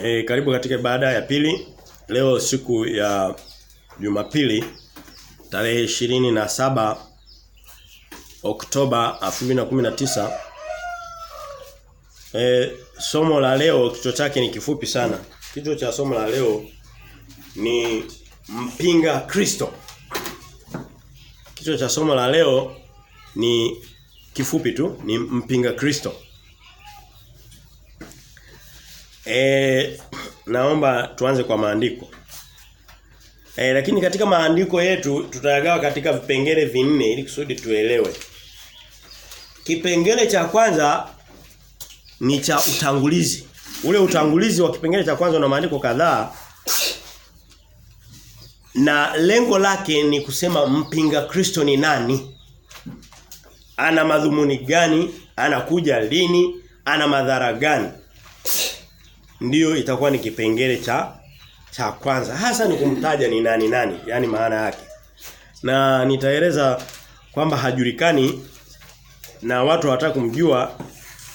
Karibu katika ibada ya pili. Leo siku ya Jumapili tarehe 27 Oktoba 2019. Somo la leo kichwa chake ni kifupi sana. Kichwa cha somo la leo ni mpinga Kristo. Kichwa cha somo la leo ni kifupi tu, ni mpinga Kristo. Naomba tuanze kwa maandiko. Lakini katika maandiko yetu tutayagawa katika vipengele vinne ili kusudi tuelewe. Kipengele cha kwanza ni cha utangulizi. Ule utangulizi wa kipengele cha kwanza una maandiko kadhaa. Na lengo lake ni kusema mpinga Kristo ni nani? Ana madhumuni gani? Anakuja lini? Ana madhara gani? Ndiyo itakuwa ni kipengele cha kwanza. Hasa ni kumtaja ni nani, yani maana yake. Na nitaeleza kwamba hajulikani na watu hawataka kumjua,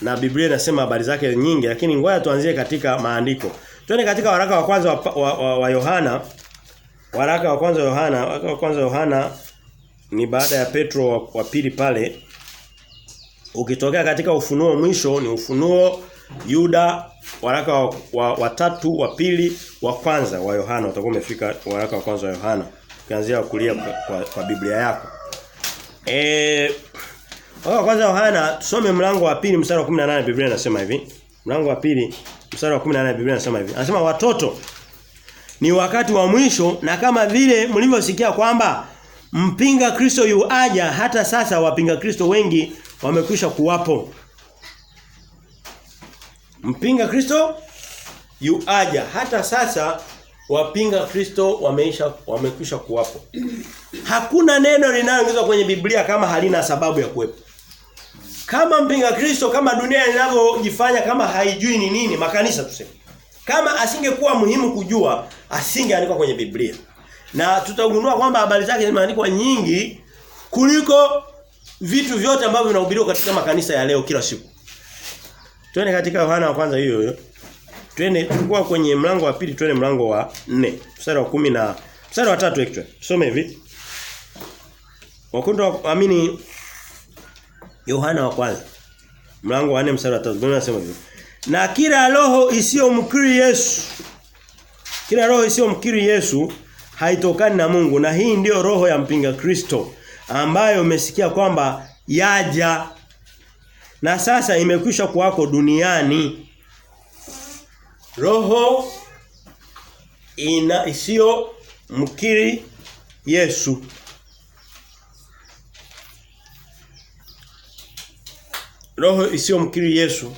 na Biblia inasema habari zake nyingi, lakini ngoja tuanzie katika maandiko. Twende katika waraka wa kwanza wa Yohana. Waraka wa kwanza Yohana ni baada ya Petro wa pili pale. Ukitokea katika Ufunuo mwisho ni Ufunuo, Yuda, waraka wa tatu, wa pili, wa kwanza wa Yohana. Utakuwa umefika waraka wa kwanza wa Yohana. Ukianzia kulia kwa Biblia yako. Waraka wa kwanza wa Yohana, tusome mlango wa pili mstari wa 18. Biblia inasema hivi. Mlango wa pili mstari wa 18, Biblia inasema hivi. Anasema watoto, ni wakati wa mwisho, na kama vile mlivyosikia kwamba mpinga Kristo yuaja, hata sasa wapinga Kristo wengi wamekwisha kuwapo. Mpinga Kristo yuaja, hata sasa wapinga Kristo wamekwisha kuwapo. Hakuna neno linaloongezwa kwenye Biblia kama halina sababu ya kuwepo. Kama mpinga Kristo, kama dunia inavyojifanya kama haijui ni nini, makanisa tuseme, kama asingekuwa muhimu kujua, asingeandikwa kwenye Biblia. Na tutagundua kwamba habari zake zimeandikwa nyingi kuliko vitu vyote ambavyo vinahubiriwa katika makanisa ya leo kila siku. Twende katika Yohana wa kwanza hiyo. Twende, tulikuwa kwenye mlango wa pili, twende mlango wa 4, mstari wa 10 na mstari wa 3 actually. Tusome hivi. Wakondo amini Yohana wa kwanza, mlango wa 4 mstari wa 3. Biblia inasema hivi. Na kila roho isiyomkiri Yesu haitokani na Mungu, na hii ndiyo roho ya mpinga Kristo, ambayo umesikia kwamba yaja na sasa imekwisha kuwako duniani. Roho isiyomkiri Yesu. Roho isiyomkiri Yesu.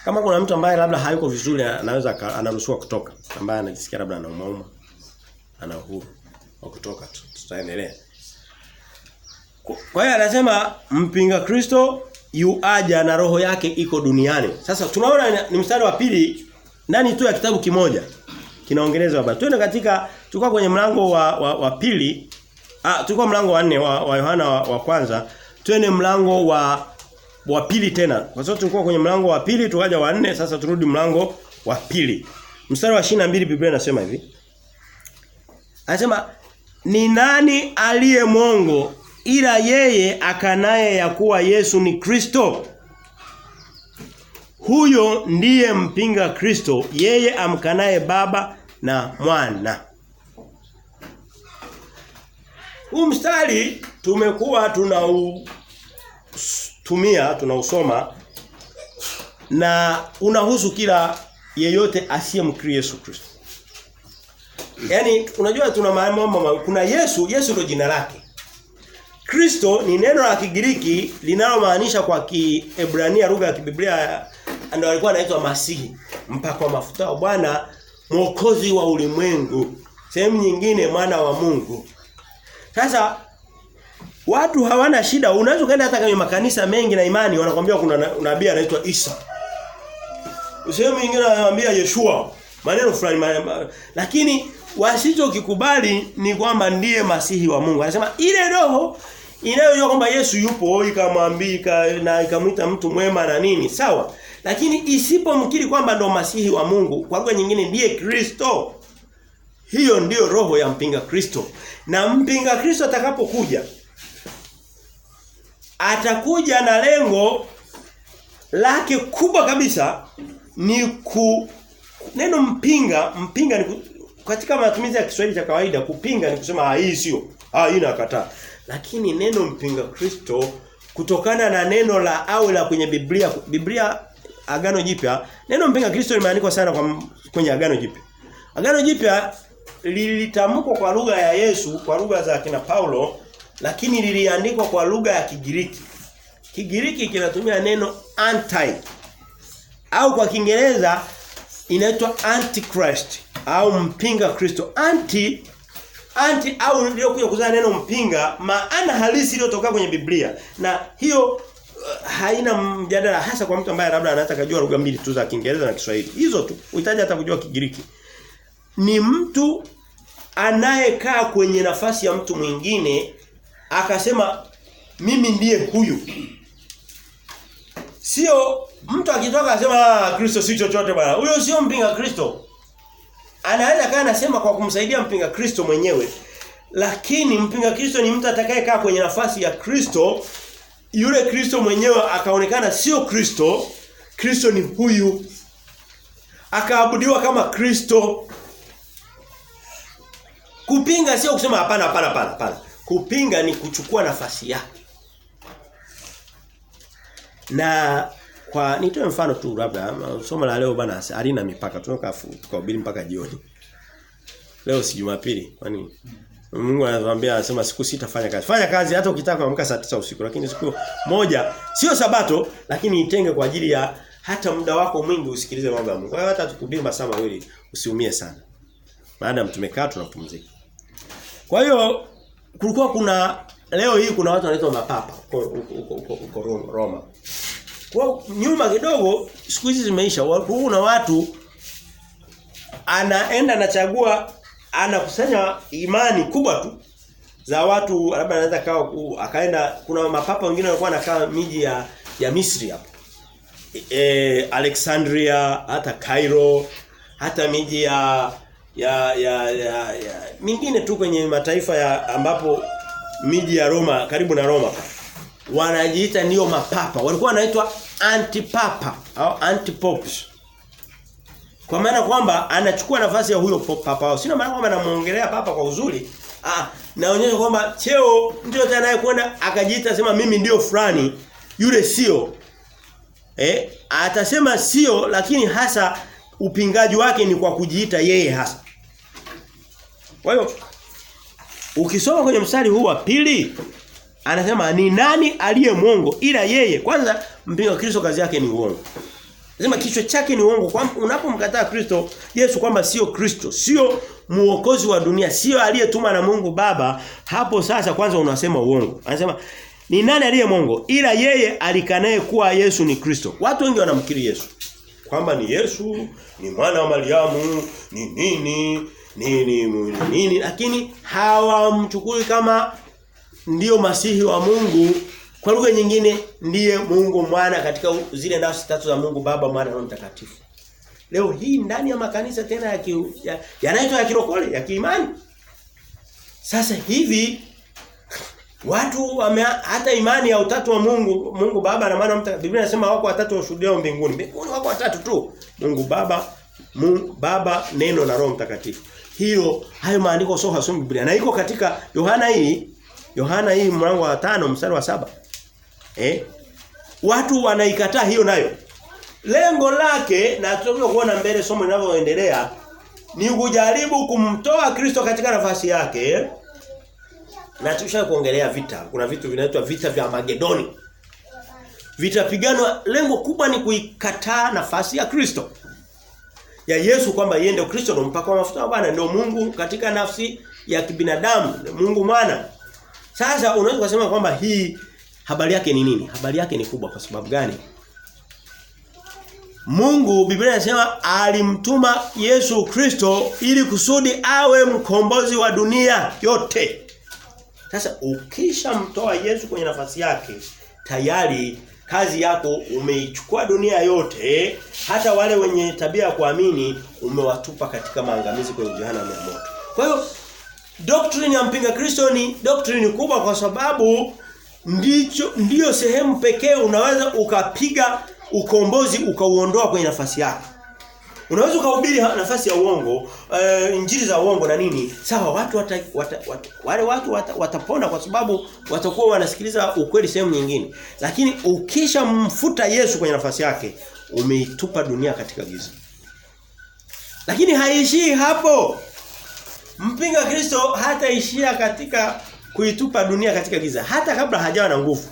Kama kuna mtu ambaye labda hayuko vizuri, anaweza anaruhusiwa kutoka. Ambaye anajisikia labda anauma, ana uhuru wa kutoka. Tutaendelea. Kwa hiyo anasema mpinga Kristo yuaja na roho yake iko duniani. Sasa tunaona ni mstari wa pili ndani tu ya kitabu kimoja kinaongeleza habari. Twende katika, tulikuwa kwenye mlango wa pili, tulikuwa mlango wa 4 wa Yohana wa kwanza, twende mlango wa pili tena. Kwa sababu tulikuwa kwenye mlango wa pili tukaja wa 4, sasa turudi mlango wa pili. Mstari wa 22 Biblia inasema hivi. Anasema ni nani aliye mwongo ila yeye akanaye ya kuwa Yesu ni Kristo? Huyo ndiye mpinga Kristo, yeye amkanaye Baba na Mwana. Huu mstari tumekuwa tunausoma na unahusu kila yeyote asiyemkiri Yesu Kristo. Yaani unajua tuna mambo, kuna Yesu ndio jina lake. Kristo ni neno la Kigiriki linalomaanisha kwa Kiebrania, lugha ya Kibiblia, ndio alikuwa anaitwa Masihi, mpako wa mafuta wa Bwana, mwokozi wa ulimwengu. Sehemu nyingine mwana wa Mungu. Sasa watu hawana shida. Unaweza kaenda hata kwenye makanisa mengi na imani wanakuambia kuna nabii anaitwa Isa. Sehemu nyingine wanakuambia Yeshua. Maneno fulani, lakini wasichokikubali ni kwamba ndiye Masihi wa Mungu. Anasema ile roho inayojua kwamba Yesu yupo ikamwambia na ikamwita mtu mwema na nini, sawa. Lakini isipomkiri kwamba ndo masihi wa Mungu, kwa lugha nyingine ndiye Kristo, hiyo ndiyo roho ya mpinga Kristo. Na mpinga Kristo atakapokuja, atakuja na lengo lake kubwa kabisa ni neno mpinga ni katika matumizi ya Kiswahili cha kawaida, kupinga ni kusema hii sio, hii nakataa. Lakini neno mpinga Kristo, kutokana na neno la au la kwenye Biblia Agano Jipya, neno mpinga Kristo limeandikwa sana kwenye Agano Jipya. Agano Jipya lilitamkwa kwa lugha ya Yesu, kwa lugha za kina Paulo, lakini liliandikwa kwa lugha ya Kigiriki. Kigiriki kinatumia neno anti, au kwa Kiingereza inaitwa antichrist au mpinga Kristo. Anti au ndio kuja kuzaa neno mpinga, maana halisi iliyotoka kwenye Biblia. Na hiyo haina mjadala, hasa kwa mtu ambaye labda anataka kujua lugha mbili tu za Kiingereza na Kiswahili. Hizo tu. Uhitaji hata kujua Kigiriki. Ni mtu anayekaa kwenye nafasi ya mtu mwingine akasema mimi ndiye huyu. Sio mtu akitoka akasema Kristo si chochote bwana. Huyo sio mpinga Kristo. Anaweza kaa anasema kwa kumsaidia mpinga Kristo mwenyewe. Lakini mpinga Kristo ni mtu atakayekaa kwenye nafasi ya Kristo. Yule Kristo mwenyewe akaonekana sio Kristo. Kristo ni huyu. Akaabudiwa kama Kristo. Kupinga sio kusema hapana. Kupinga ni kuchukua nafasi yake. Na kwa nitoe mfano tu, labda somo la leo bana halina mipaka, tukahubiri mpaka jioni. Leo si Jumapili, kwani Mungu anasema siku 6 fanya kazi. Fanya kazi hata ukitaka kuamka saa 9 usiku, lakini siku moja sio sabato, lakini itenge kwa ajili ya hata muda wako mwingi usikilize mambo ya Mungu. Kwa hiyo hata tukubiri masaa mawili usiumie sana. Maana tumekaa tunapumzika. Kwa hiyo kulikuwa kuna leo hii kuna watu wanaitwa mapapa huko Roma. Kwa nyuma kidogo siku hizi zimeisha. Kuna watu anaenda anachagua, anakusanya imani kubwa tu za watu, labda anaweza akaenda. Kuna mapapa wengine walikuwa wanakaa miji ya Misri hapo. Alexandria, hata Cairo, hata miji ya mingine tu kwenye mataifa ya ambapo miji ya Roma, karibu na Roma. Wanajiita ndio mapapa. Walikuwa wanaitwa antipapa au antipopes. Kwa maana kwamba anachukua nafasi ya huyo papa. Sina maana kwamba namuongelea papa kwa uzuri. Naonyesha kwamba cheo ndio tanaye kwenda akajiita sema mimi ndio fulani, yule sio. Atasema sio, lakini hasa upingaji wake ni kwa kujiita yeye hasa. Kwa hiyo ukisoma kwenye mstari huu wa pili anasema ni nani aliye mwongo ila yeye. Kwanza mpinga Kristo kazi yake ni uongo. Anasema kichwa chake ni uongo. Kwa unapomkataa Kristo Yesu kwamba sio Kristo, sio muokozi wa dunia, sio aliyetumwa na Mungu Baba, hapo sasa kwanza unasema uongo. Anasema ni nani aliye mwongo ila yeye alikanaye kuwa Yesu ni Kristo. Watu wengi wanamkiri Yesu kwamba ni Yesu, ni mwana wa Mariamu, ni nini, lakini hawamchukui kama ndio masihi wa Mungu. Kwa lugha nyingine ndiye Mungu mwana katika zile nafsi tatu za Mungu Baba, Mwana na Mtakatifu. Leo hii ndani ya makanisa tena yanaitwa ya kirokole, ya kiimani. Sasa hivi watu hata imani ya utatu wa Mungu Baba na Mwana na Mtakatifu. Biblia inasema wako watatu washuhudiao mbinguni. Mbinguni wako watatu tu. Mungu Baba, Neno na Roho Mtakatifu. Hayo maandiko sio hasomi Biblia. Na iko katika Yohana hii mlango wa 5 mstari wa 7. Watu wanaikataa hiyo nayo. Lengo lake, na tutakuja kuona mbele somo linavyoendelea, ni kujaribu kumtoa Kristo katika nafasi yake. Na tushakuongelea vita. Kuna vitu vinaitwa vita vya Magedoni. Vita piganwa, lengo kubwa ni kuikataa nafasi ya Kristo. Ya Yesu kwamba yeye ndio Kristo, ndio mpako wa mafuta wa Bwana, ndio Mungu katika nafsi ya kibinadamu, Mungu mwana. Sasa unaweza kusema kwamba hii habari yake ni nini? Habari yake ni kubwa kwa sababu gani? Mungu, Biblia inasema alimtuma Yesu Kristo ili kusudi awe mkombozi wa dunia yote. Sasa ukishamtoa Yesu kwenye nafasi yake, tayari kazi yako umeichukua dunia yote, hata wale wenye tabia ya kuamini umewatupa katika maangamizi kwenye jehanamu ya moto. Kwa hiyo doctrine ya mpinga Kristo ni doctrine kubwa kwa sababu ndio sehemu pekee unaweza ukapiga ukombozi ukauondoa kwenye nafasi yake. Unaweza ukahubiri nafasi ya uongo, injili za uongo na nini? Sawa, wale watu watapona kwa sababu watakuwa wanasikiliza ukweli sehemu nyingine. Lakini ukisha mfuta Yesu kwenye nafasi yake, umeitupa dunia katika giza. Lakini haishii hapo. Mpinga Kristo hataishia katika kuitupa dunia katika giza. Hata kabla hajawa na nguvu,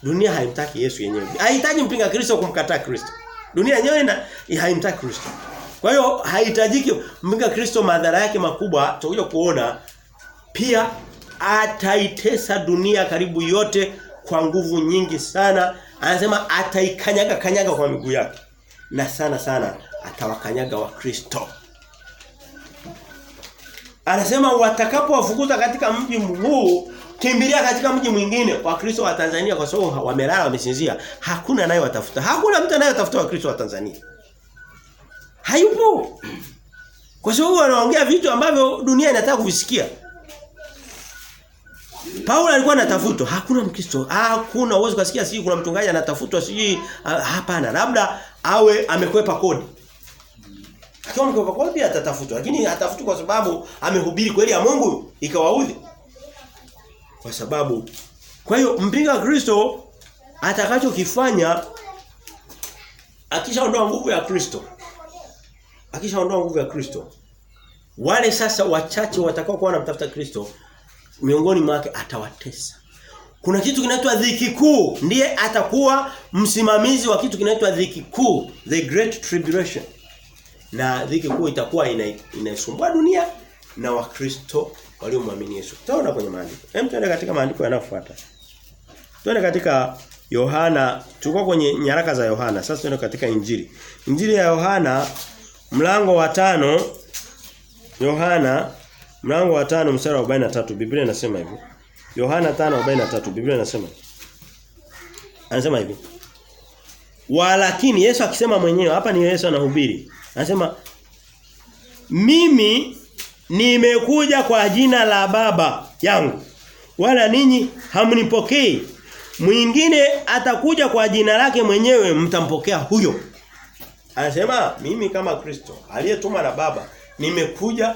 dunia haimtaki Yesu yenyewe. Haihitaji mpinga Kristo kumkataa Kristo. Dunia yenyewe haimtaki Kristo. Kwa hiyo haihitajiki mpinga Kristo, madhara yake makubwa tutakuja kuona. Pia ataitesa dunia karibu yote kwa nguvu nyingi sana. Anasema ataikanyaga kwa miguu yake. Na sana atawakanyaga wa Kristo. Anasema watakapowafukuza katika mji huu, kimbilia katika mji mwingine. Wa Kristo wa Tanzania kwa sababu wamelala wamesinzia, hakuna naye watafuta. Hakuna mtu anayetafuta wa Kristo wa Tanzania. Hayupo. Kwa sababu wanaongea vitu ambavyo dunia inataka kuvisikia. Paulo alikuwa anatafutwa, hakuna Mkristo. Hakuna uwezo kusikia sisi kuna mchungaji anatafutwa sisi, hapana, labda awe amekwepa kodi. Akiwa amekwepa kodi atatafutwa, lakini hatafutwi kwa sababu amehubiri kweli ya Mungu ikawaudhi. Kwa sababu kwa hiyo mpinga Kristo atakachokifanya akishaondoa nguvu ya Kristo. Akishaondoa nguvu ya Kristo, wale sasa wachache watakao kuwa wanamtafuta Kristo miongoni mwake atawatesa. Kuna kitu kinaitwa dhiki kuu, ndiye atakuwa msimamizi wa kitu kinaitwa dhiki kuu, the great tribulation. Na dhiki kuu itakuwa inaisumbua dunia na Wakristo waliomwamini Yesu. Tutaona kwenye maandiko. Hem, tuende katika maandiko yanayofuata. Tuende katika Yohana, tulikuwa kwenye nyaraka za Yohana. Sasa tuende katika Injili. Injili ya Yohana mlango wa 5. Yohana mlango wa 5 mstari wa 43. Biblia inasema hivi. Yohana 5:43 Biblia inasema. Anasema hivi. Walakini Yesu akisema mwenyewe, hapa ni Yesu anahubiri. Anasema mimi nimekuja kwa jina la Baba yangu, wala ninyi hamnipokei. Mwingine atakuja kwa jina lake mwenyewe, mtampokea huyo. Anasema mimi kama Kristo aliyetumwa na Baba nimekuja,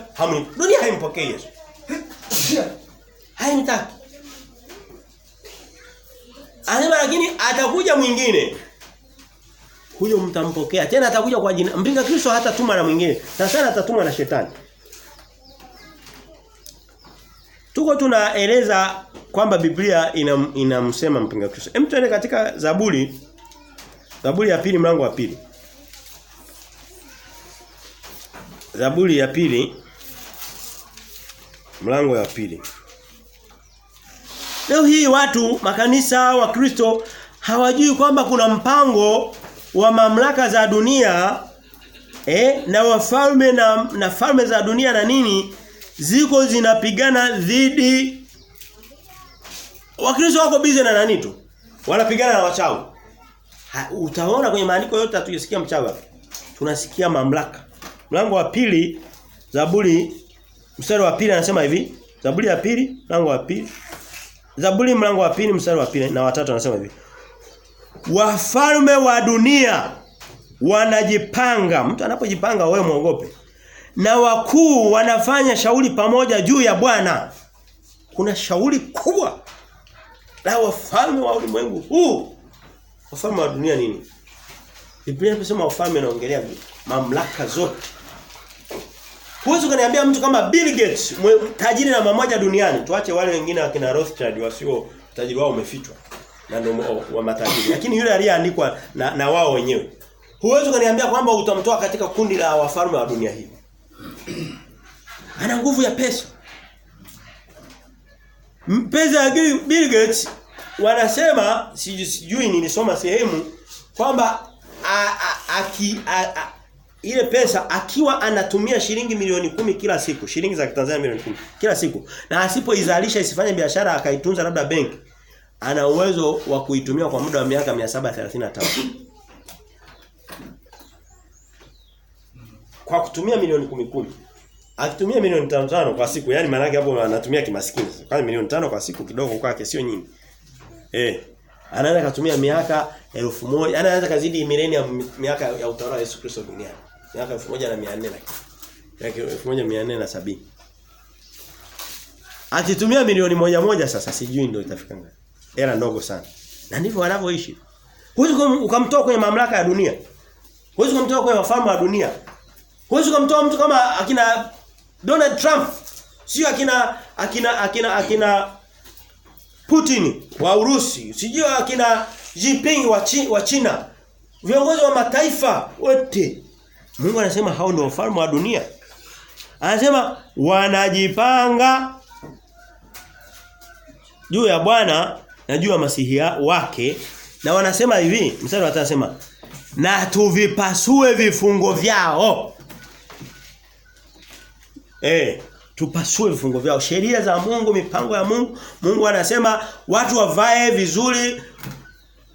dunia haimpokei Yesu. Haimtaki. Anasema lakini atakuja mwingine, huyo mtampokea. Tena atakuja kwa jina. Mpinga Kristo hatatuma na mwingine. Sana atatumwa na shetani. Tuko tunaeleza kwamba Biblia inamsema mpinga Kristo. Hem, tuende katika Zaburi. Zaburi ya 2 mlango wa 2. Zaburi ya 2 mlango wa 2. Leo hii watu makanisa wa Kristo hawajui kwamba kuna mpango wa mamlaka za dunia na wafalme na falme za dunia na nini ziko zinapigana dhidi. Wakristo wako busy na nani tu? Wanapigana na wachawi. Utaona kwenye maandiko yote hatujisikia mchawi. Tunasikia mamlaka. Mlango wa 2 Zaburi mstari wa 2 anasema hivi. Zaburi ya 2 mlango wa 2. Zaburi mlango wa 2 mstari wa 2 na wa 3 anasema hivi. Wafalme wa dunia wanajipanga. Mtu anapojipanga wewe muogope. Na wakuu wanafanya shauri pamoja juu ya Bwana. Kuna shauri kubwa la wafalme wa ulimwengu huu. Wafalme wa dunia nini? Biblia inasema wafalme inaongelea mamlaka zote. Huwezi kuniambia mtu kama Bill Gates, tajiri namba moja duniani, tuache wale wengine wakina Rothschild wasio tajiri wao umefichwa na ndio wa matajiri. Lakini yule aliyeandikwa na wao wenyewe. Huwezi kuniambia kwamba utamtoa katika kundi la wafalme wa dunia hii. Ana nguvu ya pesa. Pesa ya Bill Gates wanasema sijui nilisoma sehemu kwamba ile pesa akiwa anatumia shilingi milioni 10 kila siku, shilingi za Tanzania milioni 10 kila siku, na asipoizalisha isifanye biashara akaitunza labda benki, ana uwezo wa kuitumia kwa muda wa miaka 735. Kwa kutumia milioni 10. Akitumia milioni 5 kwa siku, yani maana yake hapo anatumia kimaskini. Kwa milioni 5 kwa siku kidogo kwake sio nyingi. Anaweza kutumia miaka 1000, anaweza kazidi millennium miaka ya utawala wa Yesu Kristo duniani. Miaka 1400 lakini 1470. Akitumia milioni 1 sasa sijui ndio itafika ngapi. Hela ndogo sana. Na ndivyo wanavyoishi. Huwezi ukamtoa kwenye mamlaka ya dunia. Huwezi kumtoa kwenye wafalme wa dunia. Huwezi kumtoa mtu kama akina Donald Trump. Sio akina Putin wa Urusi, sijui akina Jinping wa China. Viongozi wa mataifa wote. Mungu anasema hao ndio wafalme wa dunia. Anasema wanajipanga juu ya Bwana na juu ya Masihi wake, na wanasema hivi, mstari wa 5 anasema na tuvipasue vifungo vyao. Tupasue vifungo vyao. Sheria za Mungu, mipango ya Mungu. Mungu anasema watu wavae vizuri.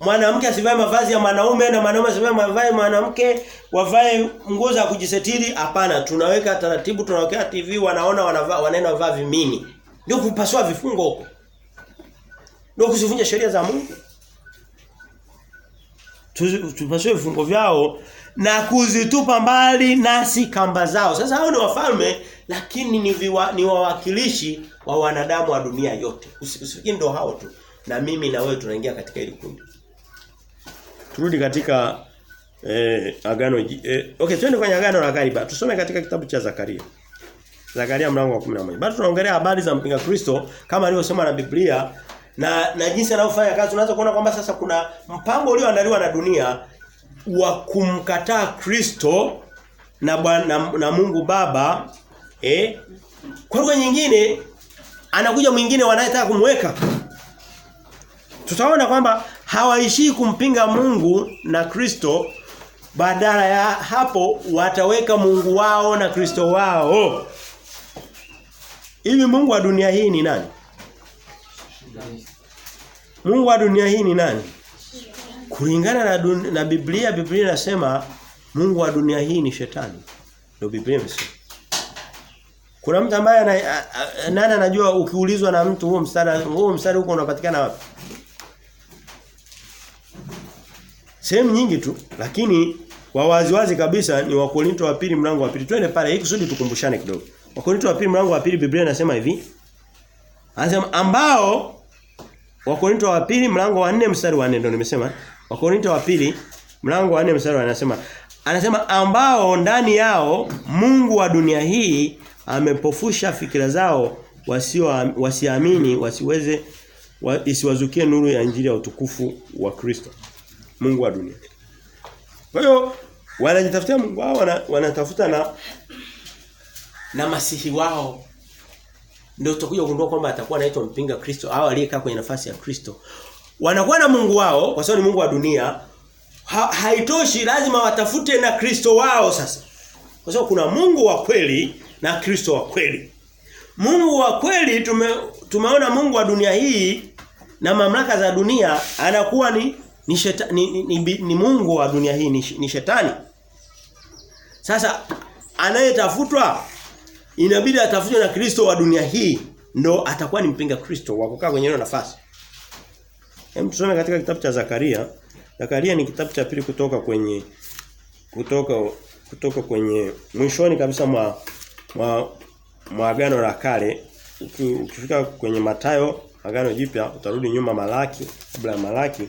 Mwanamke asivae mavazi ya mwanaume na mwanaume asivae mavazi ya mwanamke, wavae nguo za kujisetiri. Hapana, tunaweka taratibu, tunaweka TV, wanaona wanaenda wavaa vimini. Ndio kupasua vifungo huko. Ndio kusivunja sheria za Mungu. Tupasue vifungo vyao na kuzitupa mbali nasi kamba zao. Sasa hao ni wafalme lakini ni wawakilishi wa wanadamu wa dunia yote. Usifikiri ndio hao tu. Na mimi na wewe tunaingia katika hili kundi. Turudi katika agano twende kwenye agano la kale. Tusome katika kitabu cha Zakaria. Zakaria mlango wa 11. Bado tunaongelea habari za mpinga Kristo kama alivyosema na Biblia na jinsi anavyofanya kazi. Tunaweza kuona kwamba sasa kuna mpango ulioandaliwa na dunia wa kumkataa Kristo na Mungu Baba. Kwa lugha nyingine anakuja mwingine wanayetaka kumweka. Tutaona kwamba hawaishi kumpinga Mungu na Kristo, badala ya hapo wataweka Mungu wao na Kristo wao. Hivi Mungu wa dunia hii ni nani? Mungu wa dunia hii ni nani? Kulingana na Biblia inasema Mungu wa dunia hii ni shetani. Ndio Biblia inasema. Kuna mtu ambaye nani anajua ukiulizwa na mtu huo mstari huko unapatikana wapi? Sehemu nyingi tu, lakini waziwazi kabisa ni Wakorintho wa pili mlango wa pili. Twende pale ili kusudi tukumbushane kidogo. Wakorintho wa pili mlango wa pili Biblia inasema hivi. Anasema ambao Wakorintho wa pili mlango wa 4 mstari wa 4 ndio nimesema. Wakorintho wa pili mlango wa 4 mstari wa 4 anasema ambao ndani yao Mungu wa dunia hii amepofusha fikira zao wasiamini isiwazukie nuru ya injili ya utukufu wa Kristo. Mungu wa dunia. Kwa hiyo wanajitafutia Mungu wao, wanatafuta na masihi wao. Ndio tutakuja kugundua kwamba atakuwa anaitwa mpinga Kristo au aliyekaa kwenye nafasi ya Kristo. Wanakuwa na Mungu wao kwa sababu ni Mungu wa dunia. Haitoshi, lazima watafute na Kristo wao sasa. Kwa sababu kuna Mungu wa kweli na Kristo wa kweli. Mungu wa kweli tumeona Mungu wa dunia hii na mamlaka za dunia anakuwa ni Mungu wa dunia hii ni shetani. Sasa anayetafutwa inabidi atafutwe na Kristo wa dunia hii, ndo atakuwa ni mpinga Kristo wa kukaa kwenye hiyo nafasi. Hem, tusome katika kitabu cha Zakaria. Zakaria ni kitabu cha pili kutoka kwenye mwishoni kabisa mwa agano la kale. Ukifika kwenye Mathayo agano jipya utarudi nyuma Malaki, kabla ya Malaki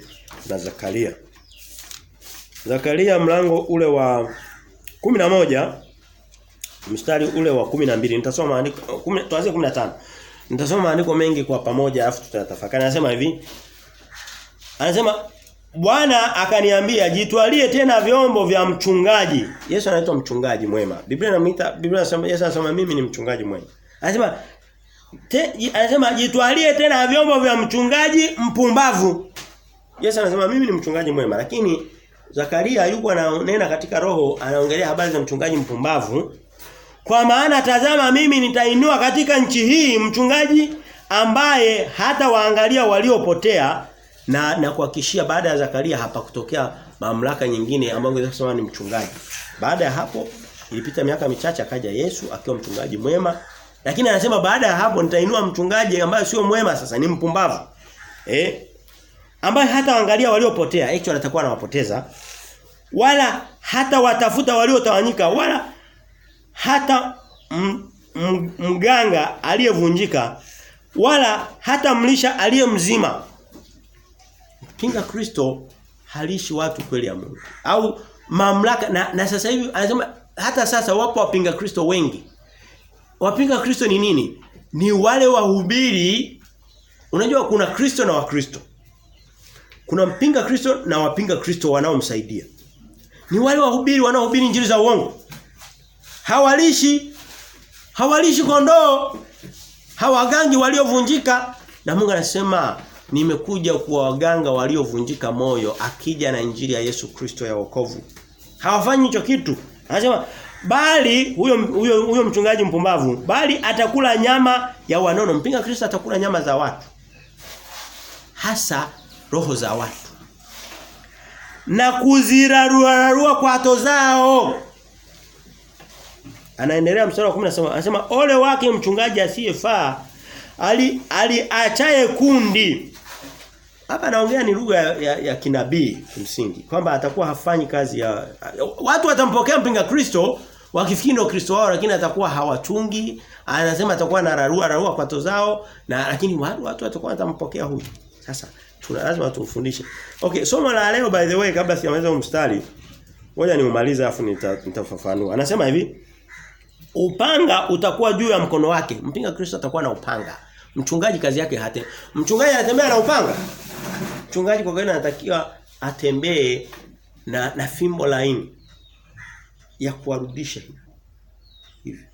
na Zakaria. Zakaria mlango ule wa 11 mstari ule wa 12 nitasoma maandiko tuanze 15. Nitasoma maandiko mengi kwa pamoja alafu tutatafakari. Anasema hivi. Anasema Bwana akaniambia jitwalie tena vyombo vya mchungaji. Yesu anaitwa mchungaji mwema. Biblia inasema Yesu anasema mimi ni mchungaji mwema. Anasema jitwalie tena vyombo vya mchungaji mpumbavu. Yesu anasema mimi ni mchungaji mwema, lakini Zakaria yuko ananena katika roho, anaongelea habari za mchungaji mpumbavu. Kwa maana tazama mimi nitainua katika nchi hii mchungaji ambaye hata waangalia waliopotea na kuhakikishia baada ya Zakaria hapa kutokea mamlaka nyingine ambayo ungeweza kusema ni mchungaji. Baada ya hapo ilipita miaka michache akaja Yesu akiwa mchungaji mwema. Lakini anasema baada ya hapo nitainua mchungaji ambaye sio mwema sasa ni mpumbavu. Ambaye hata waangalia waliopotea, actually atakuwa anawapoteza. Wala hata watafuta waliotawanyika, wala hata mganga aliyevunjika, wala hata mlisha aliyemzima. Mpinga Kristo halishi watu kweli ya Mungu. Au mamlaka na sasa hivi anasema hata sasa wapo wapinga Kristo wengi. Wapinga Kristo ni nini? Ni wale wahubiri. Unajua kuna Kristo na Wakristo. Kuna mpinga Kristo na wapinga Kristo wanaomsaidia. Ni wale wahubiri wanaohubiri injili za uongo. Hawalishi kondoo. Hawagangi waliovunjika. Na Mungu anasema nimekuja kuwa waganga waliovunjika moyo akija na injili ya Yesu Kristo ya wokovu. Hawafanyi hicho kitu. Anasema bali huyo mchungaji mpumbavu bali atakula nyama ya wanono. Mpinga Kristo atakula nyama za watu. Hasa roho za watu. Na kuzirarua kwato zao. Anaendelea mstari wa 10 anasema ole wake mchungaji asiyefaa aliachaye kundi. Hapa naongea ni lugha ya kinabii kimsingi kwamba atakuwa hafanyi kazi ya watu watampokea mpinga Kristo wakifikiri ndio Kristo wao lakini atakuwa hawachungi. Anasema atakuwa na rarua kwato zao na lakini watu watakuwa watampokea huyu. Sasa lazima tumfundishe. Okay, somo la leo by the way kabla sijamaliza mstari ngoja niumalize afu nitafafanua. Anasema hivi upanga utakuwa juu ya mkono wake. Mpinga Kristo atakuwa na upanga. Mchungaji kazi yake mchungaji anatembea na upanga. Mchungaji kwa kawaida anatakiwa atembee na fimbo laini ya kuwarudisha hivi.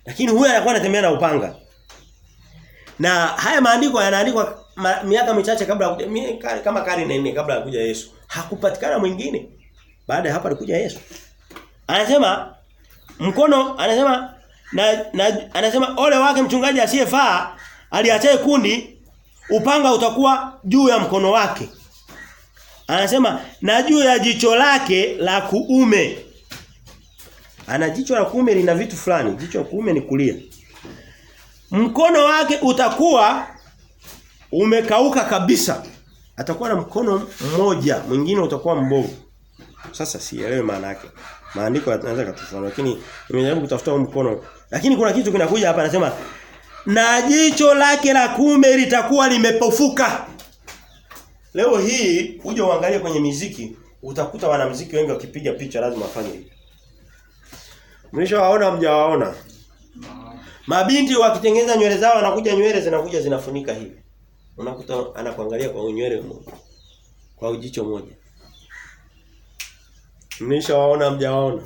Lakini huyu anakuwa anatembea na upanga. Na haya maandiko yanaandikwa miaka michache kabla kama karne 4 kabla ya kuja Yesu. Hakupatikana mwingine. Baada ya hapa alikuja Yesu. Anasema mkono anasema ole wake mchungaji asiyefaa aliachaye kundi upanga utakuwa juu ya mkono wake. Anasema na juu ya jicho lake la kuume. Ana jicho la kuume lina vitu fulani. Jicho la kuume ni kulia. Mkono wake utakuwa umekauka kabisa. Atakuwa na mkono mmoja, mwingine utakuwa mbovu. Sasa sielewi maana yake. Maandiko yanaweza kutufafanua lakini nimejaribu kutafuta mkono. Lakini kuna kitu kinakuja hapa anasema na jicho lake la kuume litakuwa limepofuka. Leo hii uje uangalie kwenye muziki utakuta wanamuziki wengi wakipiga picha lazima afanye hivi. Mlishawaona mjawaona? Mabinti wakitengeneza nywele zao wanakuja nywele zinakuja zinafunika hivi. Unakuta anakuangalia kwa nywele moja. Kwa jicho moja. Mlishawaona mjawaona?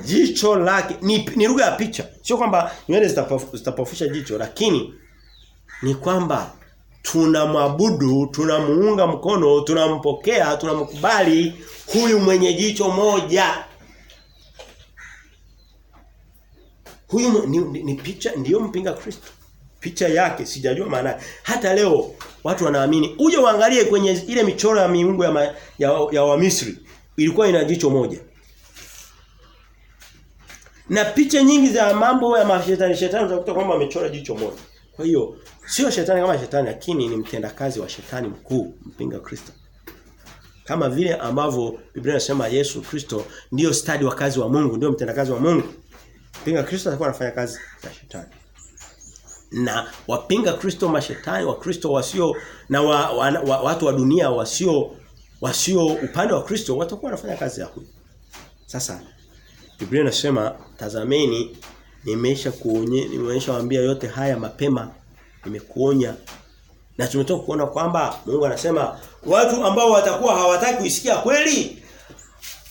Jicho lake ni lugha ya picha. Sio kwamba nywele zitapofusha jicho lakini ni kwamba tunamwabudu, tunamuunga mkono, tunampokea, tunamkubali huyu mwenye jicho moja. Huyu ni picha ndio mpinga Kristo. Picha yake sijajua maana. Hata leo watu wanaamini. Uje uangalie kwenye ile michoro ya miungu ya Wamisri ilikuwa ina jicho moja. Na picha nyingi za mambo ya mashetani utakuta kwamba amechora jicho moja. Kwa hiyo sio shetani kama shetani lakini ni mtendakazi wa shetani mkuu mpinga Kristo. Kama vile ambavyo Biblia inasema Yesu Kristo ndio stadi wa kazi wa Mungu, ndio mtendakazi wa Mungu. Mpinga Kristo atakuwa anafanya kazi za shetani. Na wapinga Kristo mashetani wa Kristo wasio na watu wa dunia wasio upande wa Kristo watakuwa wanafanya kazi ya huyu. Sasa Biblia inasema tazameni nimeshawaambia yote haya mapema, nimekuonya. Na tumetoka kuona kwamba Mungu anasema watu ambao watakuwa hawataki kuisikia kweli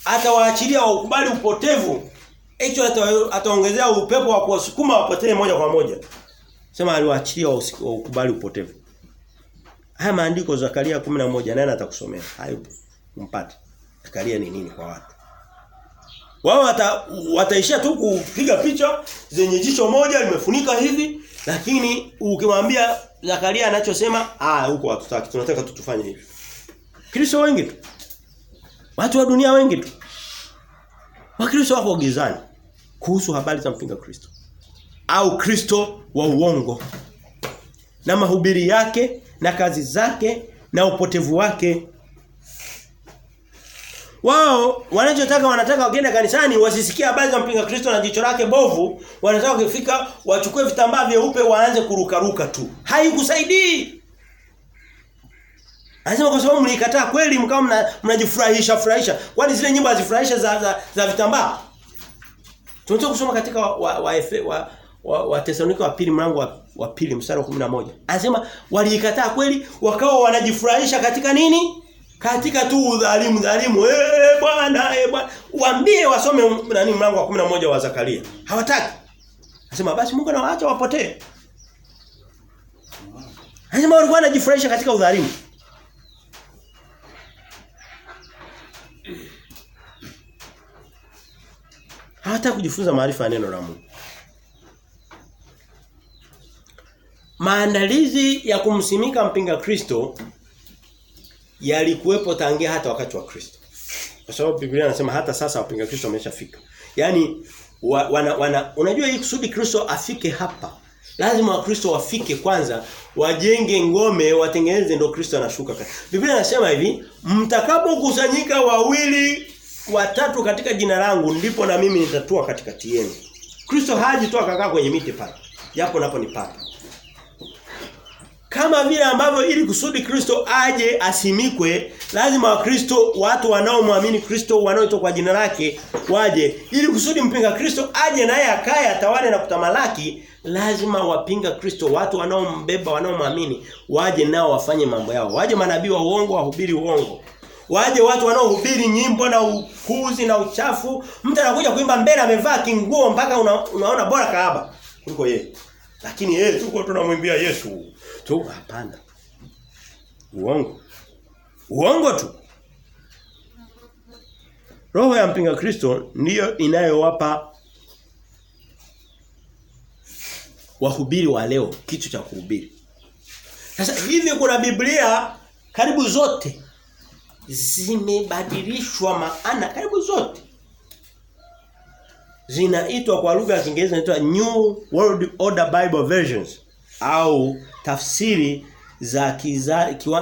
atawaachilia wakubali upotevu. Hicho ataongezea upepo wa kuwasukuma wapotee moja kwa moja. Sema aliwaachilia wakubali upotevu. Haya maandiko Zakaria 11 nani atakusomea? Hayo mpate. Zakaria ni nini kwa watu? Wao wataishia tu kupiga picha zenye jicho moja limefunika hivi, lakini ukimwambia Zakaria anachosema, huko hatutaki, tunataka tutufanye hivi. Kristo wengi tu. Watu wa dunia wengi tu. Wakristo wako gizani kuhusu habari za mpinga Kristo au Kristo wa uongo na mahubiri yake na kazi zake na upotevu wake. Wao wanataka wakienda kanisani wasisikie habari za mpinga Kristo na jicho lake bovu, wanataka kufika wachukue vitambaa vyeupe waanze kurukaruka tu. Haikusaidii. Anasema kwa sababu mlikataa kweli mkao mnajifurahisha. Kwani zile nyimbo hazifurahisha za vitambaa? Tunataka kusoma katika wa Thessalonike wa pili mlango wa pili mstari wa 11. Anasema walikataa kweli wakawa wanajifurahisha katika nini? Katika tu udhalimu. Bwana. Waambie wasome mlango wa 11 wa Zakaria. Hawataki. Anasema basi Mungu anawaacha wapotee. Anasema walikuwa wanajifurahisha katika udhalimu. Hawataka kujifunza maarifa ya neno la Mungu. Maandalizi ya kumsimika mpinga Kristo yalikuwepo tangia hata wakati wa Kristo. Kwa sababu Biblia inasema hata sasa wapinga Kristo wameshafika. Yaani unajua hii kusudi Kristo afike hapa. Lazima Wakristo wafike kwanza, wajenge ngome, watengeneze ndio Kristo anashuka. Biblia inasema hivi, mtakapokusanyika 2 watatu katika jina langu ndipo na mimi nitatua katikati yenu. Kristo haji tu akakaa kwenye miti pale. Japo napo ni papa. Kama vile ambavyo ili kusudi Kristo aje asimikwe, lazima Wakristo, watu wanaomwamini Kristo, wanaoitwa kwa jina lake waje. Ili kusudi mpinga Kristo aje naye akae atawale na kutamalaki, lazima wapinga Kristo, watu wanaombeba, wanaomwamini, waje nao wafanye mambo yao. Waje manabii wa uongo wahubiri uongo. Waje watu wanaohubiri nyimbo na ukuzi na uchafu. Mtu anakuja kuimba mbele amevaa kinguo mpaka unaona bora kahaba kuliko yeye. Lakini yeye tuko tunamwimbia Yesu. Tu hapana. Uongo tu. Roho ya mpinga Kristo ndiyo inayowapa wahubiri wa leo kitu cha kuhubiri. Sasa hivi kuna Biblia karibu zote zimebadilishwa maana, karibu zote zinaitwa kwa lugha ya Kiingereza inaitwa New World Order Bible Versions au tafsiri za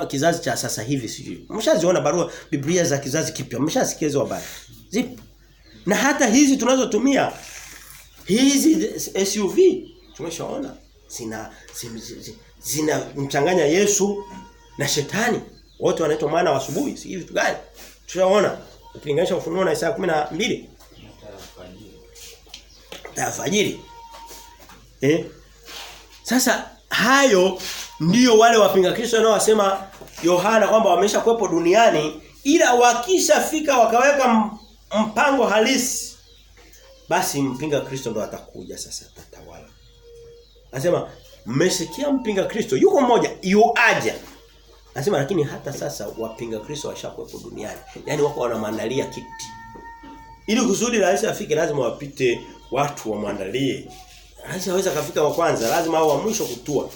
kizazi cha sasa hivi sijui. Mshaziona barua Biblia za kizazi kipya, mshasikia hizo habari. Zipo. Na hata hizi tunazotumia hizi SUV tumeshaona zina mchanganya Yesu na shetani. Wote wanaitwa mwana wa asubuhi, si hivi tu gani? Tunaona ukilinganisha Ufunuo na Isaya 12. Tafajiri. Sasa hayo ndio wale wapinga Kristo wanaosema Yohana kwamba wameshakuepo duniani, ila wakishafika wakaweka mpango halisi, basi mpinga Kristo ndo atakuja sasa atatawala. Anasema mmesikia mpinga Kristo yuko mmoja yuaja. Anasema lakini hata sasa wapinga Kristo washakuepo duniani. Yaani wako wanamwandalia kiti. Ili kusudi rais afike lazima wapite watu wamwandalie. Rais hawezi kafika wa kwanza, lazima hao wa mwisho kutua.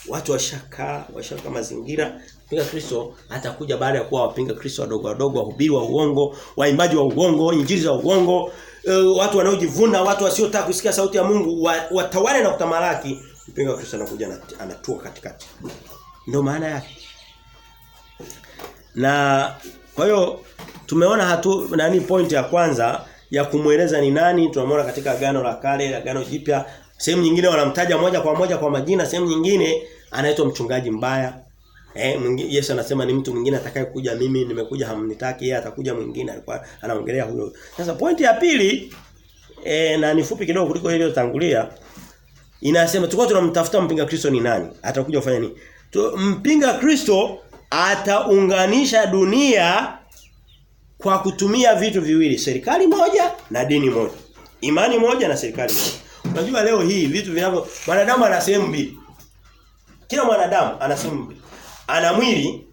Watu washaka mazingira. Mpinga Kristo atakuja baada ya kuwa wapinga Kristo wadogo wahubiri wa uongo, waimbaji wa uongo, injili za uongo, watu wanaojivuna, watu wasiotaka kusikia sauti ya Mungu, watawale na kutamalaki. Mpinga Kristo anakuja anatua katikati. Ndio maana yake. Na kwa hiyo tumeona point ya kwanza ya kumueleza ni nani, tunamwona katika Agano la Kale, Agano Jipya. Sehemu nyingine wanamtaja moja kwa moja kwa majina, sehemu nyingine anaitwa mchungaji mbaya. Yesu anasema ni mtu mwingine atakayekuja, mimi nimekuja hamnitaki, yeye atakuja mwingine, alikuwa anaongelea huyo. Sasa pointi ya pili na ni fupi kidogo kuliko ile iliyotangulia, inasema tulikuwa tunamtafuta mpinga Kristo ni nani? Atakuja kufanya nini? Mpinga Kristo ataunganisha dunia kwa kutumia vitu viwili, serikali moja na dini moja. Imani moja na serikali moja. Unajua leo hii vitu vinavyo mwanadamu ana sehemu mbili. Kila mwanadamu ana sehemu mbili. Ana mwili,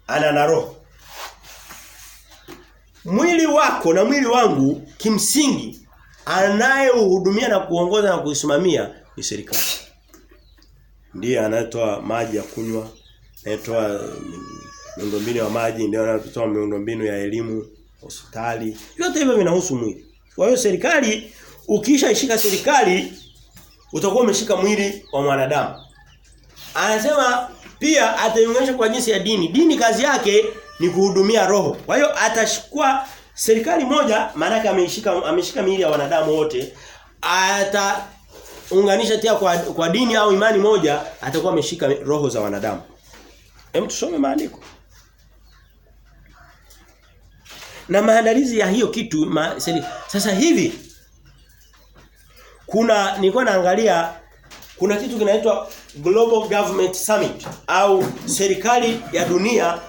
ana na roho. mwili wako na mwili wangu kimsingi anayeuhudumia na kuongoza na kuisimamia ni serikali. Ndiye anatoa maji ya kunywa, anatoa miundombinu ya maji, ndio anatoa miundombinu ya elimu, hospitali. Yote hivyo vinahusu mwili. Kwa hiyo serikali, ukishaishika serikali utakuwa umeshika mwili wa mwanadamu. Anasema pia ataiunganisha kwa jinsi ya dini. Dini kazi yake ni kuhudumia roho. Kwa hiyo atashikwa serikali moja, maana yake ameshika miili ya wanadamu wote. Ataunganisha tia kwa dini au imani moja, atakuwa ameshika roho za wanadamu. Hem, tusome maandiko. Na maandalizi ya hiyo kitu sasa hivi nilikuwa naangalia kuna kitu kinaitwa Global Government Summit au serikali ya dunia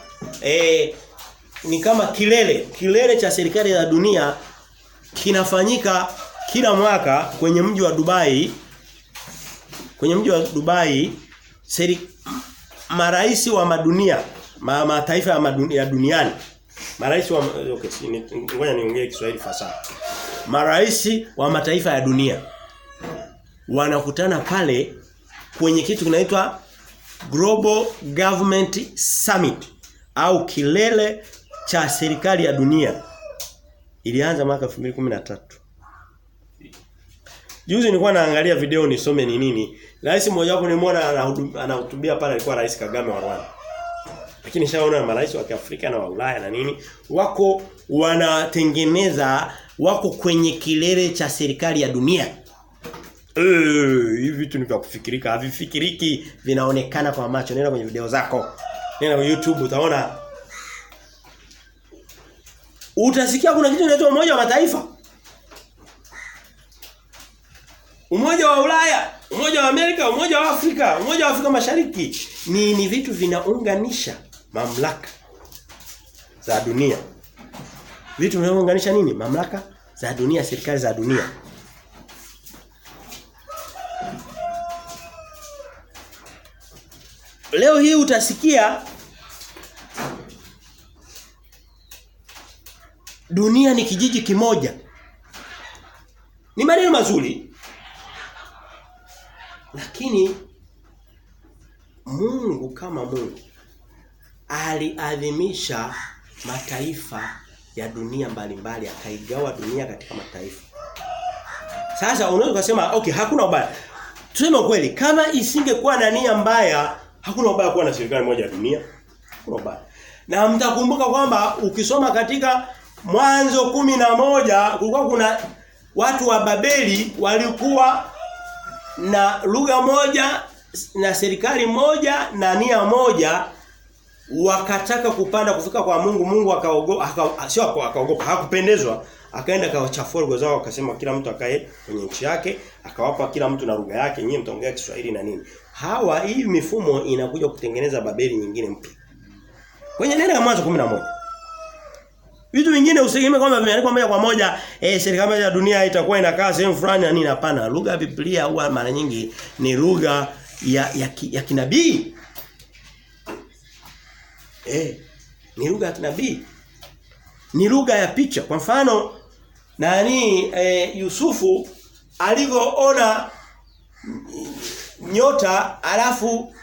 ni kama kilele cha serikali ya dunia kinafanyika kila mwaka kwenye mji wa Dubai. Kwenye mji wa Dubai marais wa madunia mataifa ya duniani marais wa ngoja niongee Kiswahili fasaha. Marais wa mataifa ya dunia wanakutana pale kwenye kitu kinaitwa Global Government Summit au kilele cha serikali ya dunia. Ilianza mwaka 2013. Juzi nilikuwa naangalia video nisome ni nini. Rais mmoja wapo nimeona anahutubia pale alikuwa Rais Kagame wa Rwanda. Lakini shaona marais wa Kiafrika na wa Ulaya na nini wako wako kwenye kilele cha serikali ya dunia. Hivi vitu ni vya kufikirika, havifikiriki, vinaonekana kwa macho. Nenda kwenye video zako. Nenda kwenye YouTube utaona. Utasikia kuna kitu kinaitwa Umoja wa Mataifa. Umoja wa Ulaya, Umoja wa Amerika, Umoja wa Afrika, Umoja wa Afrika Mashariki. Ni vitu vinaunganisha mamlaka za dunia. Vitu vinaunganisha nini? Mamlaka za dunia, serikali za dunia. Leo hii utasikia dunia ni kijiji kimoja. Ni maneno mazuri. Lakini Mungu kama Mungu aliadhimisha mataifa ya dunia mbalimbali, akaigawa dunia katika mataifa. Sasa unaweza kusema okay, hakuna ubaya. Tuseme kweli, kama isingekuwa na nia mbaya, hakuna ubaya kuwa na serikali moja ya dunia. Hakuna ubaya. Na mtakumbuka kwamba ukisoma katika Mwanzo 11 kulikuwa kuna watu wa Babeli walikuwa na lugha moja na serikali moja na nia moja, wakataka kupanda kufika kwa Mungu. Mungu akaogopa, hakupendezwa, akaenda kawachafua lugha zao, akasema kila mtu akae kwenye nchi yake, akawapa kila mtu na lugha yake, nyinyi mtaongea Kiswahili na nini. Hii mifumo inakuja kutengeneza Babeli nyingine mpya. Kwenye neno la Mwanzo 11. Vitu vingine usitegemee kwamba vimeandikwa moja kwa moja serikali ya dunia itakuwa inakaa sehemu fulani na nini. Hapana, lugha ya Biblia huwa mara nyingi ni lugha ya kinabii. Ni lugha ya kinabii. Ni lugha ya picha. Kwa mfano Yusufu alivyoona nyota alafu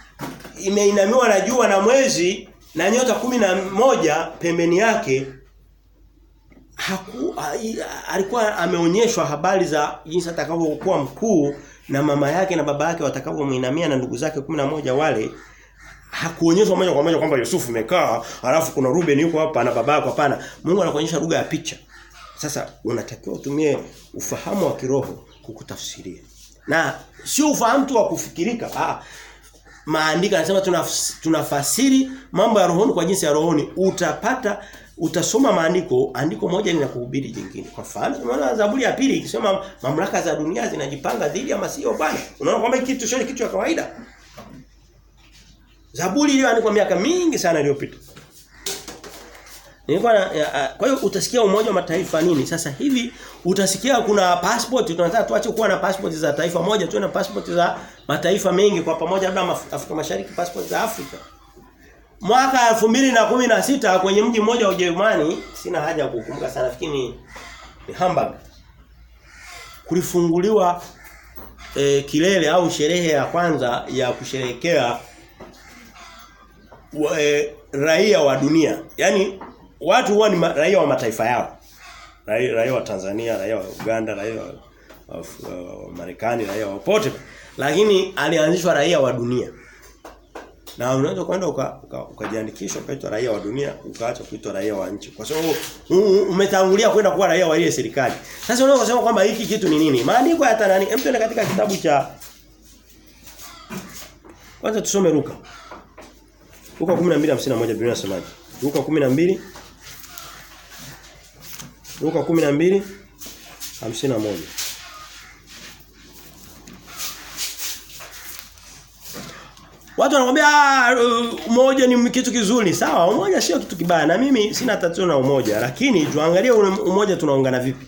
imeinamiwa na jua na mwezi na nyota 11 pembeni yake, alikuwa ameonyeshwa habari za jinsi atakavyokuwa mkuu na mama yake na baba yake watakavyomuinamia na ndugu zake 11 wale. Hakuonyeshwa moja kwa moja kwamba Yusufu amekaa alafu kuna Ruben yuko hapa na baba yake. Hapana, Mungu anakuonyesha lugha ya picha. Sasa unatakiwa utumie ufahamu wa kiroho kukutafsiria. Na sio ufahamu tu wa kufikirika. Maandiko yanasema tunafasiri mambo ya rohoni kwa jinsi ya rohoni. Utasoma andiko moja linakuhubiri jingine. Kwa mfano, unaona Zaburi ya 2 ikisema mamlaka za dunia zinajipanga dhidi ya Masihi bwana. Unaona kwamba kitu sio kitu cha kawaida. Zaburi iliyoandikwa miaka mingi sana iliyopita. Kwa hiyo utasikia Umoja wa Mataifa nini? Sasa hivi utasikia kuna passport, tunataka tuache kuwa na passport za taifa moja, tuwe na passport za mataifa mengi kwa pamoja, labda Afrika Mashariki, passport za Afrika. mwaka 2016 kwenye mji mmoja wa Ujerumani, sina haja ya kukumbuka sana, nafikiri ni Hamburg. Kulifunguliwa kilele au sherehe ya kwanza ya kusherehekea raia wa dunia. Yaani watu huwa ni raia wa mataifa yao. Raia wa Tanzania, raia wa Uganda, raia wa Marekani, raia wa pote. Lakini alianzishwa raia wa dunia. Na unaweza kwenda ukajiandikisha ukaitwa raia wa dunia, ukaacha kuitwa raia wa nchi. Kwa sababu umetangulia kwenda kuwa raia wa ile serikali. Sasa unaweza kusema kwamba hiki kitu ni nini? Maandiko ya nani? Hem, tuende katika kitabu cha kwanza tusome Luka. Luka 12:51 Biblia inasema. Luka 12 Luka 12:51. Watu wanakuambia umoja ni kitu kizuri. Sawa, umoja sio kitu kibaya. Na mimi sina tatizo na umoja, lakini tuangalie umoja tunaungana vipi.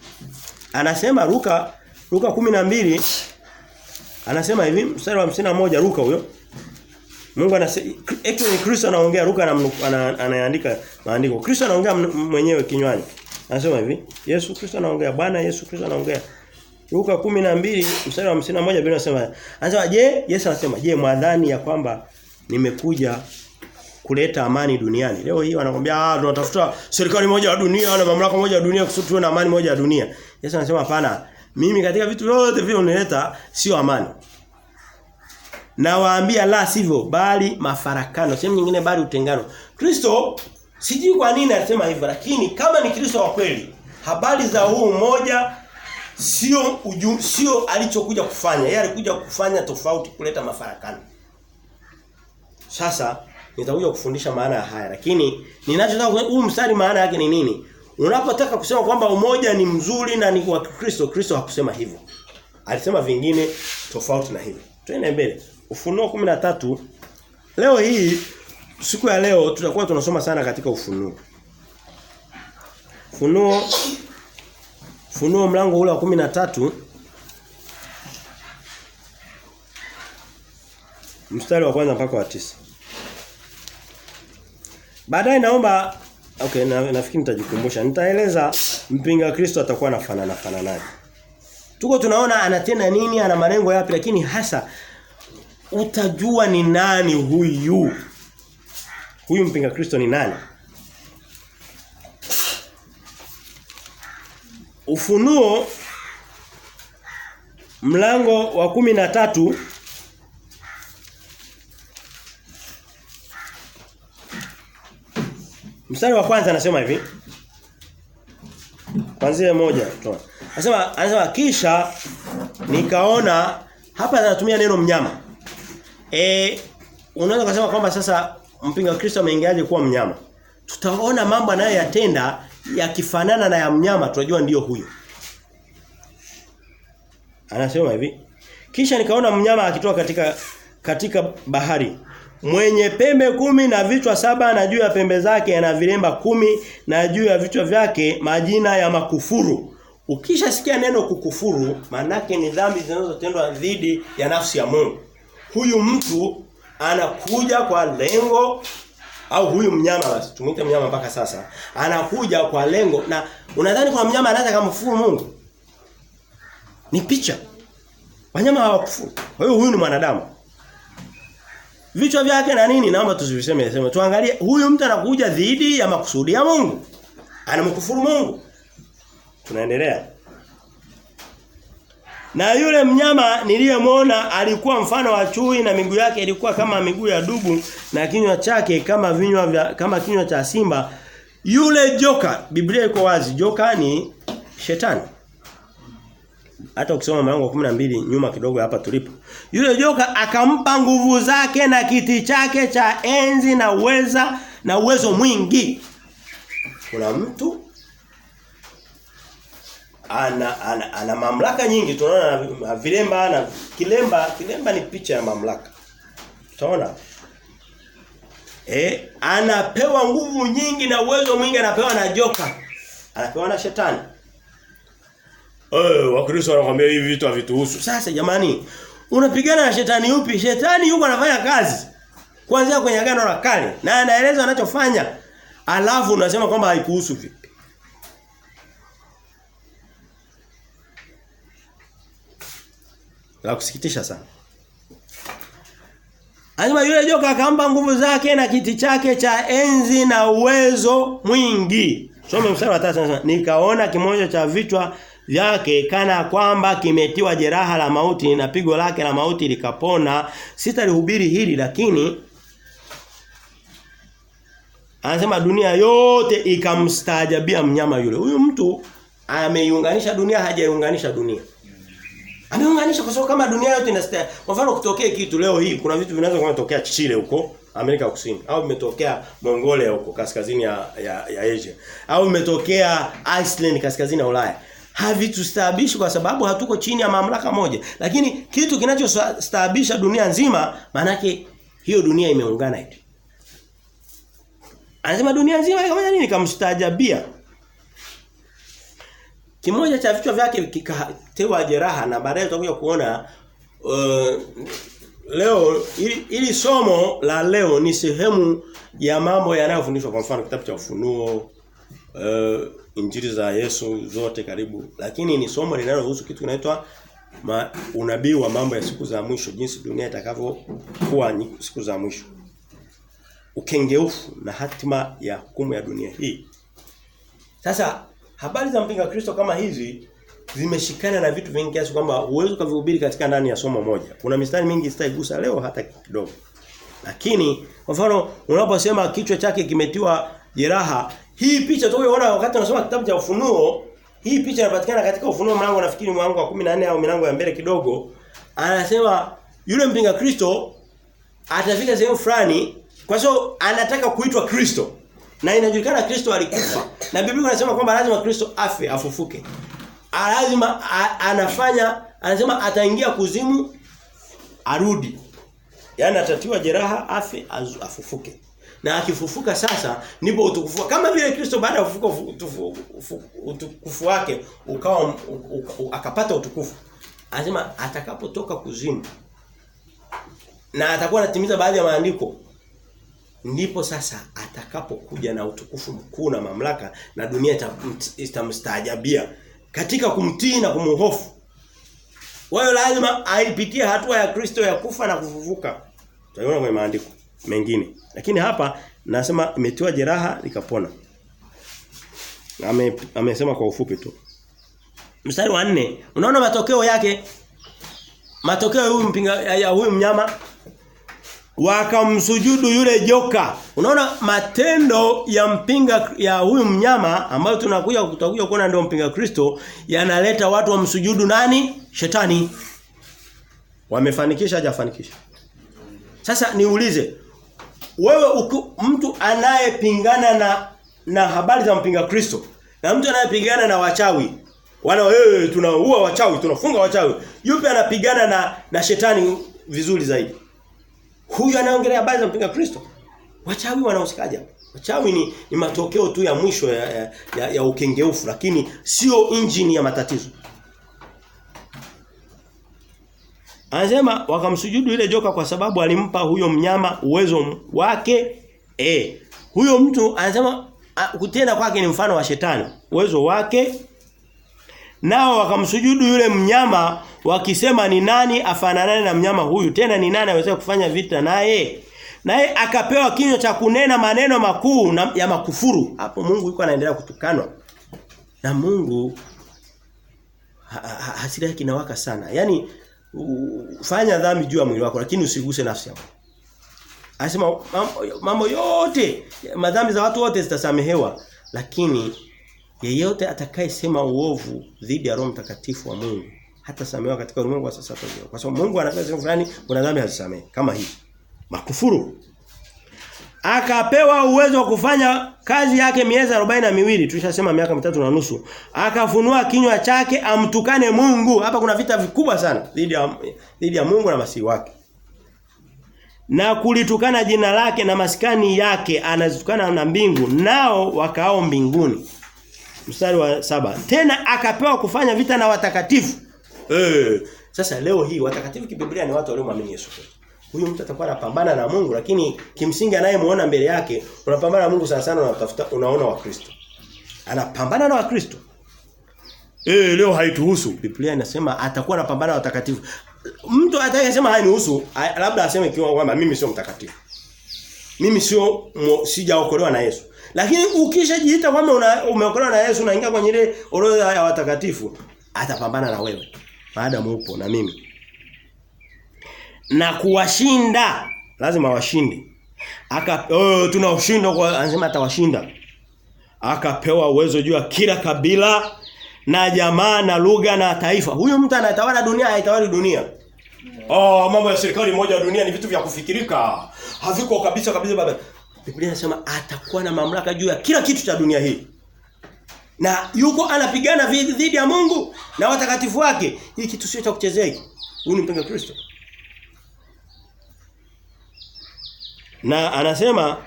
Anasema Luka 12 anasema hivi, mstari wa 51 Luka huyo. Mungu anasema actually Kristo anaongea, Luka anaandika maandiko. Kristo anaongea mwenyewe kinywani. Anasema hivi, Yesu Kristo anaongea, Bwana Yesu Kristo anaongea. Luka 12 mstari wa 51 Biblia inasema, anasema Yesu anasema, "Je, mwadhani ya kwamba nimekuja kuleta amani duniani?" Leo hii wanakuambia tunatafuta serikali moja ya dunia na mamlaka moja ya dunia kusudi tuwe na amani moja ya dunia. Yesu anasema hapana, mimi katika vitu vyote vile unileta sio amani. Na waambia la sivyo bali mafarakano, sehemu nyingine bali utengano. Kristo sijui kwa nini anasema hivyo, lakini kama ni Kristo wa kweli, habari za huu mmoja sio alichokuja kufanya. Yeye alikuja kufanya tofauti, kuleta mafarakano. Sasa nitakuja kufundisha maana ya haya, lakini ninachotaka huu mstari maana yake ni nini? Unapotaka kusema kwamba umoja ni mzuri na ni wa Kristo, Kristo hakusema hivyo. Alisema vingine tofauti na hivyo. Twende mbele. Ufunuo 13. Leo hii siku ya leo tutakuwa tunasoma sana katika Ufunuo. Ufunuo mlango ule wa 13 mstari wa kwanza mpaka wa 9. Baadaye naomba nafikiri nitajikumbusha. Nitaeleza mpinga Kristo atakuwa anafananaje. Tuko tunaona anatenda nini, ana malengo yapi, lakini hasa utajua ni nani huyu. Huyu mpinga Kristo ni nani? Ufunuo mlango wa 13 mstari wa kwanza anasema hivi. Kuanzia 1 toa. Anasema kisha nikaona, hapa anatumia neno mnyama. Unaweza kusema kwamba sasa mpinga Kristo ameingiaje kuwa mnyama? Tutaona mambo anayoyatenda yakifanana na ya mnyama, tunajua ndio huyo. Anasema hivi, kisha nikaona mnyama akitoka katika bahari, mwenye pembe 10 na vichwa 7, na juu ya pembe zake ana vilemba 10, na juu ya vichwa vyake majina ya makufuru. Ukishasikia neno kukufuru, manake ni dhambi zinazotendwa dhidi ya nafsi ya Mungu. Huyu mtu anakuja kwa lengo, au huyu mnyama, basi tumuite mnyama mpaka sasa, anakuja kwa lengo. Na unadhani kwa mnyama anaweza kumkufuru Mungu? Ni picha. Wanyama hawakufuru. Kwa hiyo huyu ni mwanadamu. Vichwa vyake na nini, naomba tusiviseme. Tuangalie huyu mtu anakuja dhidi ya makusudi ya Mungu. Anamkufuru Mungu. Tunaendelea. Na yule mnyama niliyemwona alikuwa mfano wa chui, na miguu yake ilikuwa kama miguu ya dubu, na kinywa chake kama kinywa cha simba. Yule joka, Biblia iko wazi, joka ni shetani. Hata ukisoma mlango wa 12 nyuma kidogo hapa tulipo. Yule joka akampa nguvu zake na kiti chake cha enzi na uwezo mwingi. Kuna mtu ana mamlaka nyingi. Tunaona vilemba na kilemba ni picha ya mamlaka. Utaona? Anapewa nguvu nyingi na uwezo mwingi, anapewa na joka. Anapewa na shetani. Wakristo wanakuambia hivi vitu havituhusu. Sasa jamani, unapigana na shetani yupi? Shetani yuko anafanya kazi. Kuanzia kwenye Agano la Kale na anaeleza anachofanya. Alafu unasema kwamba haikuhusu vipi? La kusikitisha sana. Anasema yule joka akampa nguvu zake na kiti chake cha enzi na uwezo mwingi. Soma mstari wa 3 anasema nikaona kimoja cha vichwa vyake kana kwamba kimetiwa jeraha la mauti na pigo lake la mauti likapona. Sitalihubiri hili lakini anasema dunia yote ikamstaajabia mnyama yule. Huyu mtu ameiunganisha dunia, hajaiunganisha dunia. Ameunganisha kwa sababu kama dunia yote inastaa. Kwa mfano kutokea kitu leo hii kuna vitu vinaweza kutokea Chile huko Amerika Kusini au vimetokea Mongolia huko kaskazini ya Asia au vimetokea Iceland kaskazini ya Ulaya. Havitustaabisha kwa sababu hatuko chini ya mamlaka moja. Lakini kitu kinachostaabisha dunia nzima maana yake hiyo dunia imeungana hivi. Anasema dunia nzima ikafanya nini? Kamstaajabia. Kimoja cha vichwa vyake kikatewa jeraha na baadaye tutakuja kuona leo ili somo la leo ni sehemu ya mambo yanayofundishwa kwa mfano kitabu cha Ufunuo, Injili za Yesu zote karibu, lakini ni somo linalohusu kitu kinaitwa unabii wa mambo ya siku za mwisho, jinsi dunia itakavyokuwa siku za mwisho. Ukengeufu na hatima ya hukumu ya dunia hii. Sasa habari za mpinga Kristo kama hizi zimeshikana na vitu vingi kiasi kwamba huwezi kuvihubiri katika ndani ya somo moja. Kuna mistari mingi sitaigusa leo hata kidogo. Lakini kwa mfano unaposema kichwa chake kimetiwa jeraha, hii picha tunayoona wakati unasoma kitabu cha Ufunuo, hii picha inapatikana katika Ufunuo mlango nafikiri mlango wa 14 au mlango ya mbele kidogo. Anasema yule mpinga Kristo atafika sehemu fulani kwa sababu anataka kuitwa Kristo. Na inajulikana Kristo alikufa. Na Biblia inasema kwamba lazima Kristo afe, afufuke. Lazima anasema ataingia kuzimu arudi. Yaani atatiwa jeraha afe afufuke. Na akifufuka sasa ndipo utukufu. Kama vile Kristo baada ya utukufu wake ukawa akapata utukufu. Anasema atakapotoka kuzimu na atakuwa anatimiza baadhi ya maandiko ndipo sasa atakapokuja na utukufu mkuu na mamlaka na dunia itamstaajabia katika kumtii na kumhofu. Wao lazima aipitie hatua ya Kristo ya kufa na kufufuka. Tutaiona kwenye maandiko mengine. Lakini hapa nasema imetiwa jeraha likapona. Amesema kwa ufupi tu. Mstari wa 4, unaona matokeo yake? Matokeo ya huyu mnyama wakamsujudu yule joka. Unaona matendo ya huyu mnyama ambayo tutakuja kuona ndio mpinga Kristo yanaleta watu wamsujudu nani? Shetani. Wamefanikisha hajafanikisha? Sasa niulize, wewe mtu anayepingana na habari za mpinga Kristo na mtu anayepigana na wachawi, tunaua wachawi, tunafunga wachawi, yupi anapigana na shetani vizuri zaidi? Huyu anaongelea habari za mpinga Kristo. Wachawi wanahusikaje? Wachawi ni matokeo tu ya mwisho ya ukengeufu, lakini sio injini ya matatizo. Anasema wakamsujudu ile joka kwa sababu alimpa huyo mnyama uwezo wake. Huyo mtu anasema kutenda kwake ni mfano wa shetani, uwezo wake. Nao wakamsujudu yule mnyama wakisema ni nani afananane na mnyama huyu, tena ni nani aweze kufanya vita naye? Naye akapewa kinywa cha kunena maneno makuu ya makufuru. Hapo Mungu yuko anaendelea kutukanwa. Na Mungu hasira yake inawaka sana. Yaani fanya dhambi juu ya mwili wako lakini usiguse nafsi yako. Anasema mambo yote, madhambi za watu wote zitasamehewa, lakini yeyote atakayesema uovu dhidi ya Roho Mtakatifu wa Mungu hatasamehewa katika ulimwengu wa sasa hivi. Kwa sababu Mungu anasema fulani kuna dhambi hazisamehe kama hii. Makufuru. Akapewa uwezo wa kufanya kazi yake miezi 42. Tulishasema miaka 3.5. Akafunua kinywa chake amtukane Mungu. Hapa kuna vita vikubwa sana dhidi ya Mungu na masihi wake. Na kulitukana jina lake na maskani yake, anazitukana na mbingu, nao wakao mbinguni. Mstari wa 7. Tena akapewa kufanya vita na watakatifu. Sasa leo hii watakatifu kibiblia ni watu waliomwamini Yesu Kristo. huyu mtu atakuwa anapambana na Mungu, lakini kimsingi anayemuona mbele yake, unapambana na Mungu sana sana unatafuta unaona wa Kristo. Anapambana na wa Kristo. Leo haituhusu. Biblia inasema atakuwa anapambana na watakatifu. Mtu atakayesema hainihusu, labda aseme kwamba mimi sio mtakatifu. Mimi sijaokolewa na Yesu. Lakini ukishajiita kwamba umeokolewa na Yesu, unaingia kwenye ile orodha ya watakatifu, atapambana na wewe. Maadamu upo na mimi. Na kuwashinda, lazima washinde. Tunawashinda kwa anasema atawashinda. Akapewa uwezo juu ya kila kabila na jamaa na lugha na taifa. Huyu mtu anatawala dunia, haitawali dunia. Mambo ya serikali moja ya dunia ni vitu vya kufikirika. Haviko kabisa baba. Biblia inasema atakuwa na mamlaka juu ya kila kitu cha dunia hii. Na yuko anapigana dhidi ya Mungu na watakatifu wake. Hii kitu sio cha kuchezea hiki. Huyu ni mpinga Kristo. Na anasema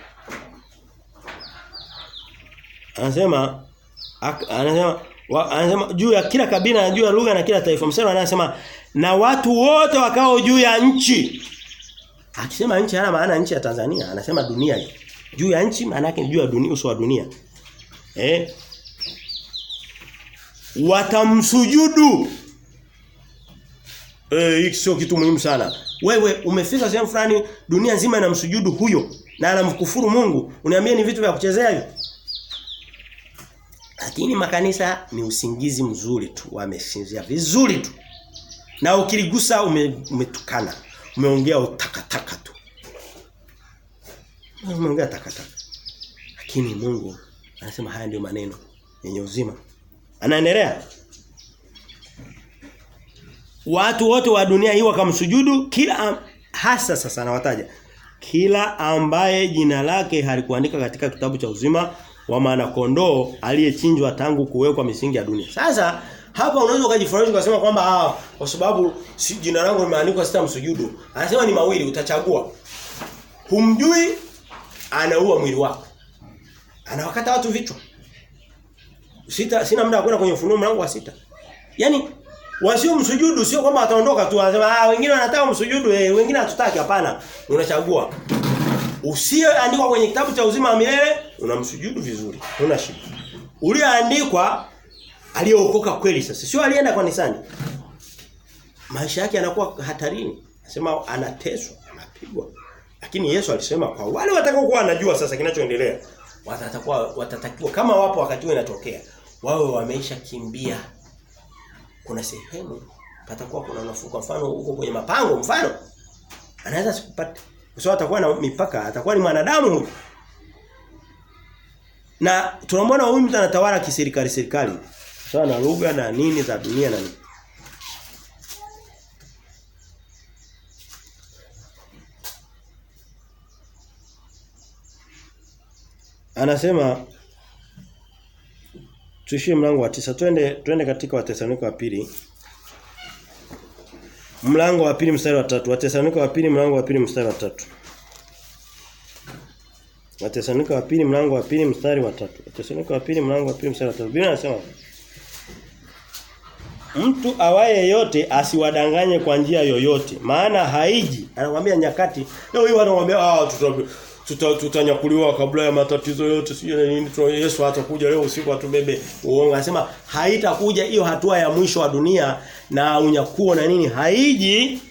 juu ya kila kabila na juu ya lugha na kila taifa. Msema anasema na watu wote wakao juu ya nchi. Akisema nchi hana maana nchi ya Tanzania, anasema dunia hii. Juu ya nchi maana yake ni juu ya dunia, uso wa dunia. Watamsujudu. Hiki sio kitu muhimu sana. Wewe umefika sehemu fulani dunia nzima inamsujudu huyo na anamkufuru Mungu. Uniambie ni vitu vya kuchezea hivyo? Lakini makanisa ni usingizi mzuri tu, wamesinzia vizuri tu. Na ukiligusa umetukana, umeongea utakataka tu. Umeongea takataka. Lakini Mungu anasema haya ndio maneno yenye uzima. Anaendelea. Watu wote wa dunia hii wakamsujudu, kila hasa sasa anawataja. Kila ambaye jina lake halikuandika katika kitabu cha uzima wa mwana kondoo aliyechinjwa tangu kuwekwa misingi ya dunia. Sasa hapa unaweza ukajifurahisha ukasema kwamba kwa sababu jina langu limeandikwa sitamsujudu. Anasema ni mawili, utachagua. Humjui, anaua mwili wako. Anawakata watu vichwa. Sina muda wa kwenda kwenye Ufunuo mlango wa 6. Yaani wasio msujudu sio kwamba ataondoka tu anasema wengine wanataka msujudu, wengine hatutaki. Hapana, unachagua. Usiyeandikwa kwenye kitabu cha uzima wa milele unamsujudu vizuri. Huna shida. Uliyeandikwa aliyeokoka kweli sasa, sio alienda kanisani. Maisha yake yanakuwa hatarini. Anasema anateswa, anapigwa. Lakini Yesu alisema kwa wale watakao kuwa wanajua sasa kinachoendelea, watatakiwa kama wapo wakati huo inatokea, wawe wameisha kimbia. Kuna sehemu patakuwa kuna nafuu, kwa mfano huko kwenye mapango mfano anaweza sikupata kwa sababu atakuwa na mipaka, atakuwa ni mwanadamu. Na tunamwona huyu mtu anatawala kiserikali sawa na lugha na nini za dunia na nini. Anasema tuishie mlango wa 9. Twende katika Wathesalonike wa pili. Mlango wa pili mstari wa 3. Wathesalonike wa pili mlango wa pili mstari wa 3. Wathesalonike wa pili mlango wa pili mstari wa 3. Wathesalonike wa pili mlango wa pili mstari wa 3. Biblia inasema mtu awaye yote asiwadanganye kwa njia yoyote, maana haiji. Anakuambia nyakati. Leo hii wanakuambia tutanyakuliwa kabla ya matatizo yote, sio nini, Yesu atakuja leo usiku atubebe. Uongo. Anasema haitakuja hiyo hatua ya mwisho wa dunia na unyakuo na nini, haiji.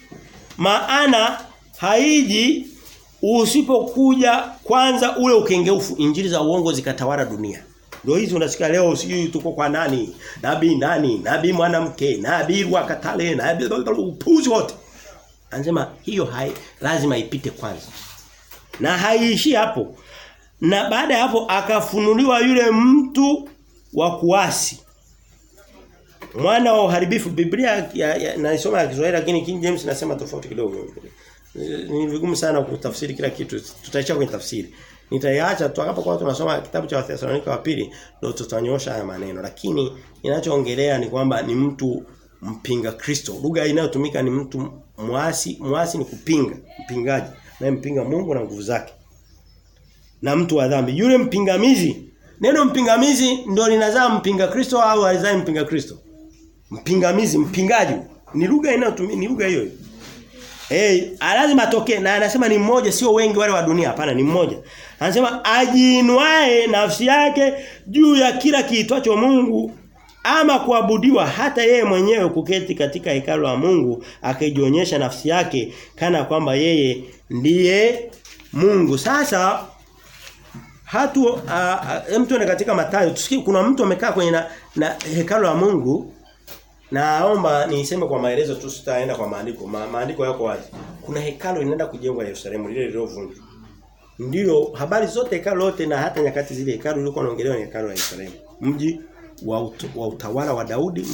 Maana haiji usipokuja kwanza ule ukengeufu, injili za uongo zikatawala dunia. Ndio hizi unasikia leo sijui tuko kwa nani? Nabii mwanamke, nabii wakatale, nabii upuzi wote. Anasema hiyo lazima ipite kwanza. Na haiishi hapo. Na baada ya hapo akafunuliwa yule mtu wa kuasi, mwana wa uharibifu. Biblia naisoma ya Kiswahili lakini King James nasema tofauti kidogo. Ni vigumu sana kutafsiri kila kitu. Tutaacha kwenye tafsiri. Nitaiacha tutakapokuwa tunasoma kitabu cha Wathesalonike wa pili ndio tutanyosha haya maneno. Lakini ninachoongelea ni kwamba ni mtu mpinga Kristo. Lugha inayotumika ni mtu muasi. Muasi ni kupinga, mpingaji. Na mpinga Mungu na nguvu zake. Na mtu wa dhambi. Yule mpingamizi. Neno mpingamizi ndio linazaa mpinga Kristo au alizaa mpinga Kristo? Mpingamizi, mpingaji. Ni lugha inayotumika, ni lugha hiyo. lazima atokee, na anasema ni mmoja, sio wengi wale wa dunia, hapana, ni mmoja. Anasema ajiinuae nafsi yake juu ya kila kiitwacho Mungu ama kuabudiwa, hata yeye mwenyewe kuketi katika hekalu la Mungu akijionyesha nafsi yake kana kwamba yeye ndiye Mungu. Sasa mtu anaenda katika Mathayo, tusikie kuna mtu amekaa kwenye na hekalu la Mungu. Naomba niseme kwa maelezo tu, sitaenda kwa maandiko. Maandiko yako wazi. Kuna hekalu linaenda kujengwa Yerusalemu, lile lililovunjwa. Ndio habari zote, hekalu lote na hata nyakati zile hekalu lilikuwa naongelewa ni hekalu la Yerusalemu. Mji wa utawala wa Daudi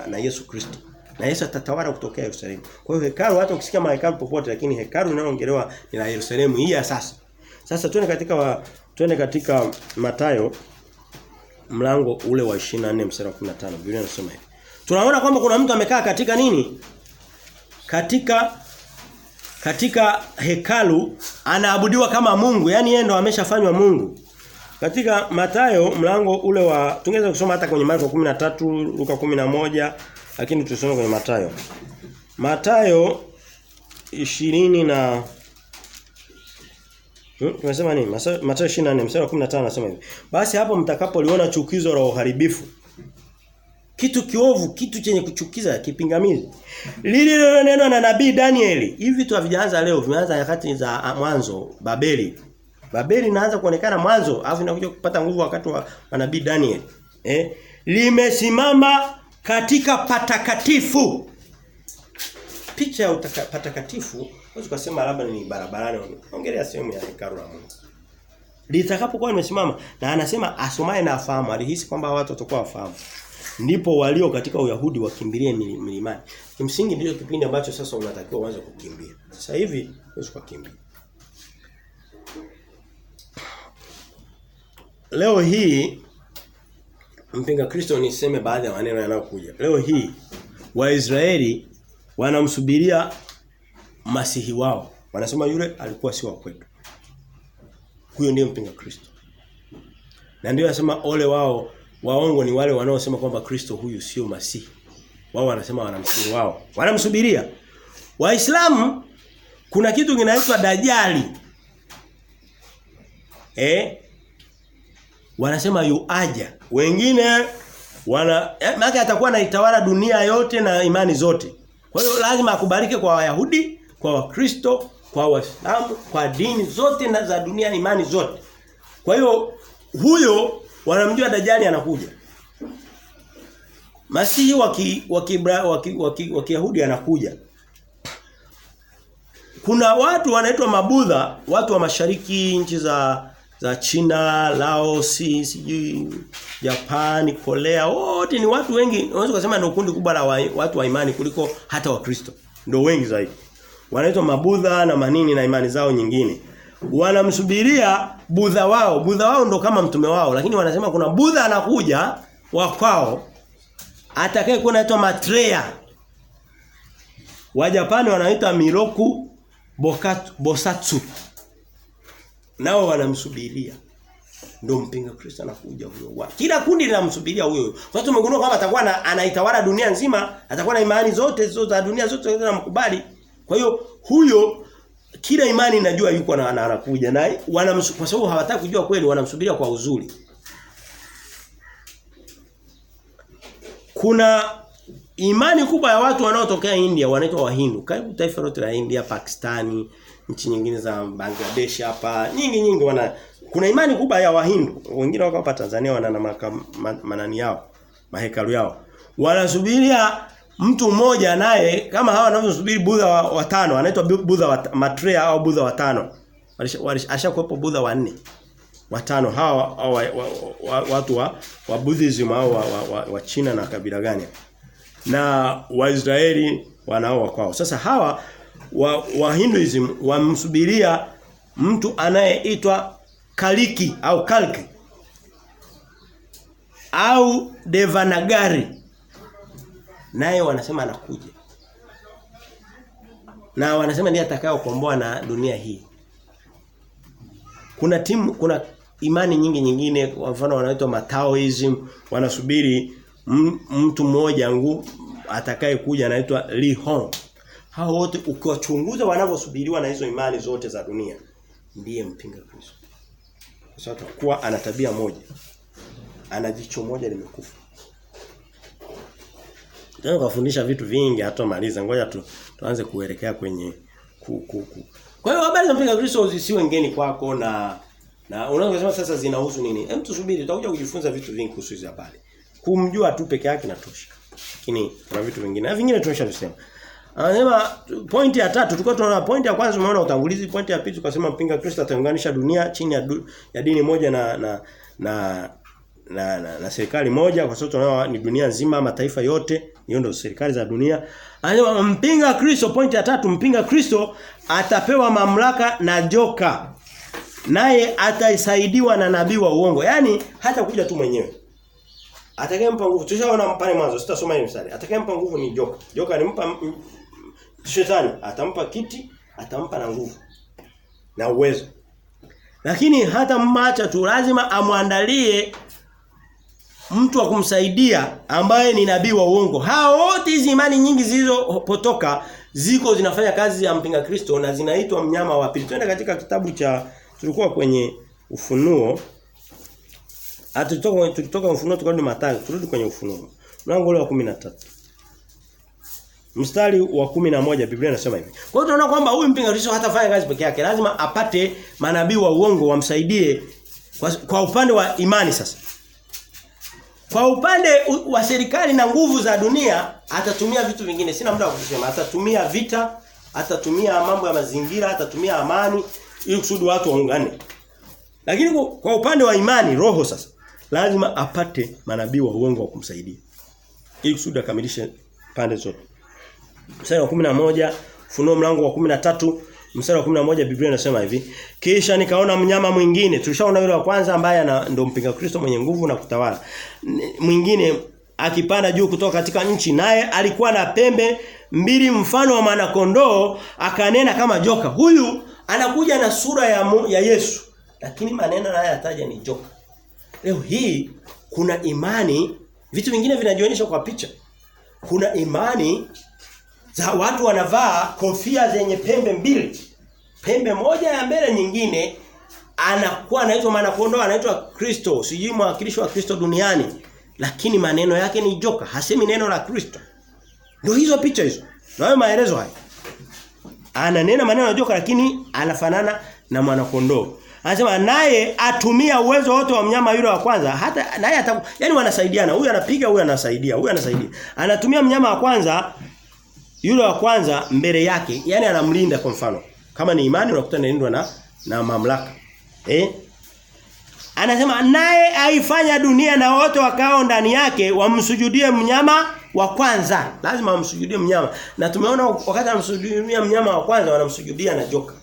na Yesu Kristo. Na Yesu atatawala kutokea Yerusalemu. Kwa hiyo hekalu, hata ukisikia mahekalu popote, lakini hekalu linaloongelewa ni la Yerusalemu hii ya sasa. Sasa twende katika Mathayo mlango ule wa 24 mstari wa 15. Biblia inasema hivi. Tunaona kwamba kuna mtu amekaa katika nini? Katika hekalu, anaabudiwa kama Mungu, yani yeye ndo ameshafanywa Mungu. Katika Mathayo mlango ule wa, tungeweza kusoma hata kwenye Marko 13, Luka 11, lakini tusome kwenye Mathayo. Mathayo 20 na tunasema nini? Mathayo 24 mstari wa 15 anasema hivi. Basi hapo mtakapoliona chukizo la uharibifu, kitu kiovu, kitu chenye kuchukiza, kipingamizi, lililonenwa na nabii Danieli. Hivi vitu havijaanza leo, vimeanza nyakati za mwanzo. Babeli inaanza kuonekana mwanzo, alafu inakuja kupata nguvu wakati wa nabii Daniel. Limesimama katika patakatifu. Picha ya patakatifu, unaweza kusema labda ni barabarani, ongelea sehemu ya hekalu la Mungu. Litakapokuwa limesimama, na anasema asomaye na afahamu, alihisi kwamba watu watakuwa wafahamu. Ndipo walio katika Uyahudi wakimbilie milimani. Kimsingi ndio kipindi ambacho sasa unatakiwa uanze kukimbia. Sasa hivi huwezi kukimbia. Leo hii mpinga Kristo, niseme baadhi ya maneno yanayokuja. Leo hii Waisraeli wanamsubiria masihi wao. Wanasema yule alikuwa si wa kwetu. Huyo ndiye mpinga Kristo. Na ndio anasema ole wao, waongo ni wale wanaosema kwamba Kristo huyu sio masihi. Wao wanasema wanamsubiri wao. Wanamsubiria. Waislamu kuna kitu kinaitwa Dajjali. Wanasema yuaja. Wengine maana atakuwa anaitawala dunia yote na imani zote. Kwa hiyo lazima akubalike kwa Wayahudi, kwa Wakristo, kwa Waislamu, kwa dini zote na za dunia, imani zote. Kwa hiyo huyo wanamjua Dajjali anakuja. Masihi wa Kiyahudi anakuja. Kuna watu wanaitwa Mabudha, watu wa mashariki, nchi za China, Laos, sijui Japan, Korea, wote ni watu wengi. Unaweza kusema ndio kundi kubwa la watu wa imani kuliko hata Wakristo. Ndio wengi zaidi. Wanaitwa Mabudha na manini na imani zao nyingine. Wanamsubiria Budha wao. Budha wao ndo kama mtume wao, lakini wanasema kuna Budha anakuja wa kwao atakaye kuwa anaitwa Maitreya. Wa Japani wanaitwa Miroku Bosatsu. Nao wanamsubiria. Ndio mpinga Kristo anakuja huyo. Kila kundi linamsubiria huyo. Sasa tumegundua kwamba atakuwa anaitawala dunia nzima, atakuwa na imani zote za dunia zote zinamkubali. Kwa hiyo huyo kila imani inajua yuko na anakuja, na kwa sababu hawataka kujua kweli, wanamsubiria kwa uzuri. Kuna imani kubwa ya watu wanaotokea India, wanaitwa Wahindu. Karibu taifa lote la India, Pakistani, nchi nyingine za Bangladesh hapa, nyingi kuna imani kubwa ya Wahindu. Wengine wako hapa Tanzania wana manani yao, mahekalu yao. Wanasubiria mtu mmoja naye kama hawa wanavyosubiri Budha watano, anaitwa Budha Maitreya au Budha watano. Alishakuwepo Budha wanne. Watano hawa watu wa Buddhism au wa China na kabila gani. Na Waisraeli wanao kwao. Sasa hawa wa Hinduism wamsubiria mtu anayeitwa Kaliki au Kalki au Devanagari. Naye wanasema anakuja. Na wanasema ndiye atakao kukomboa na dunia hii. Kuna imani nyingine, kwa mfano wanaitwa Mataoism, wanasubiri mtu mmoja atakaye kuja anaitwa Li Hong. hao wote ukiwachunguza wanavyosubiriwa na hizo imani zote za dunia, ndiye mpinga Kristo. Kwa sababu kwa ana tabia moja. Ana jicho moja limekufa. Ndio kufundisha vitu vingi hata maliza. Ngoja tuanze kuelekea kwenye Kwa hiyo habari za mpinga Kristo zisiwe ngeni kwako na unaweza kusema sasa zinahusu nini? Hem, tusubiri tutakuja kujifunza vitu vingi kuhusu hizo habari. Kumjua tu peke yake inatosha. Lakini kuna vitu vingine. Na vingine tumeshavisema. Anasema pointi ya 3 tulikuwa tunaona pointi ya kwanza umeona utangulizi, pointi ya pili tukasema mpinga Kristo ataunganisha dunia chini ya dini moja na serikali moja, kwa sababu tunaona ni dunia nzima, mataifa yote, hiyo ndio serikali za dunia. Anasema mpinga Kristo, pointi ya 3, mpinga Kristo atapewa mamlaka na joka. Naye ataisaidiwa na nabii wa uongo. Yaani hata kuja tu mwenyewe. Atakayempa nguvu, tushaona pale mwanzo, sitasoma hiyo mstari. Atakayempa nguvu ni joka. Joka alimpa shetani, atampa kiti, atampa na nguvu na uwezo. Lakini hata mmacha tu lazima amwandalie mtu wa kumsaidia ambaye ni nabii wa uongo. Hao wote hizi imani nyingi zilizopotoka ziko zinafanya kazi ya mpinga Kristo na zinaitwa mnyama wa pili. Twende katika kitabu cha tulikuwa kwenye Ufunuo. Tulitoka Ufunuo tukarudi Mathayo, turudi kwenye Ufunuo. Mlango ule wa 13. Mstari wa 11 Biblia inasema hivi. Kwa hiyo tunaona kwamba huyu mpinga Kristo hatafanya kazi peke yake. Lazima apate manabii wa uongo wamsaidie kwa upande wa imani sasa. Kwa upande wa serikali na nguvu za dunia atatumia vitu vingine. Sina muda wa kusema. Atatumia vita, atatumia mambo ya mazingira, atatumia amani ili kusudi watu waungane. Lakini kwa upande wa imani roho sasa lazima apate manabii wa uongo wa kumsaidia ili kusudi akamilishe pande zote. Mstari wa 11, Ufunuo mlango wa 13, mstari wa 11 Biblia inasema hivi. Kisha nikaona mnyama mwingine. Tulishaona yule wa kwanza ambaye ndio mpinga Kristo mwenye nguvu na kutawala. Mwingine akipanda juu kutoka katika nchi, naye alikuwa na pembe mbili mfano wa mwana-kondoo, akanena kama joka. Huyu anakuja na sura ya Yesu, lakini maneno anayataja ni joka. Leo hii kuna imani, vitu vingine vinajionyesha kwa picha. Kuna imani za watu wanavaa kofia zenye pembe mbili. Pembe moja ya mbele, nyingine anakuwa anaitwa mwana-kondoo, anaitwa Kristo, sijui mwakilishi wa Kristo duniani, lakini maneno yake ni joka, hasemi neno la Kristo. Ndio hizo picha hizo. Ndio maelezo haya. Ananena maneno ya joka lakini anafanana na mwana-kondoo. Anasema naye atumia uwezo wote wa mnyama yule wa kwanza, hata naye yani wanasaidiana, huyu anapiga, huyu anasaidia, huyu anasaidia. Anatumia mnyama wa kwanza, yule wa kwanza mbele yake, yani anamlinda kwa mfano. Kama ni imani unakuta analindwa na mamlaka. Anasema naye aifanya dunia na wote wakao ndani yake wamsujudie mnyama wa kwanza. Lazima wamsujudie mnyama. Na tumeona wakati wanamsujudia mnyama wa kwanza wanamsujudia na joka.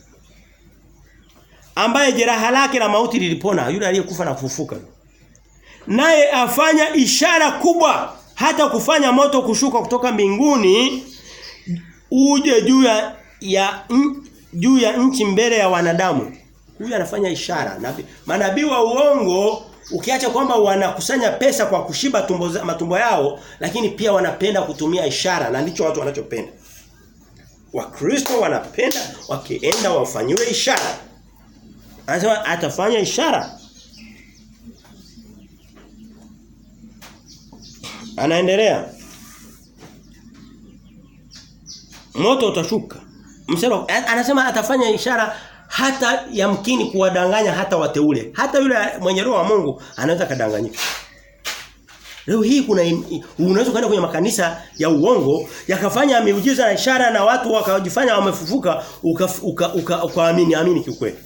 Ambaye jeraha lake la mauti lilipona, yule aliyekufa na kufufuka. Naye afanya ishara kubwa, hata kufanya moto kushuka kutoka mbinguni uje juu ya nchi mbele ya wanadamu. Huyu anafanya ishara. Manabii wa uongo, ukiacha kwamba wanakusanya pesa kwa kushiba matumbo yao, lakini pia wanapenda kutumia ishara, na ndicho watu wanachopenda. Wakristo wanapenda wakienda wafanyiwe ishara. Anasema atafanya ishara. Anaendelea. Moto utashuka. Anasema atafanya ishara hata yamkini kuwadanganya hata wateule. Hata yule mwenye roho wa Mungu anaweza kadanganyika. Leo hii unaweza kwenda kwenye makanisa ya uongo yakafanya miujiza na ishara na watu wakajifanya wamefufuka ukaamini kiukweli.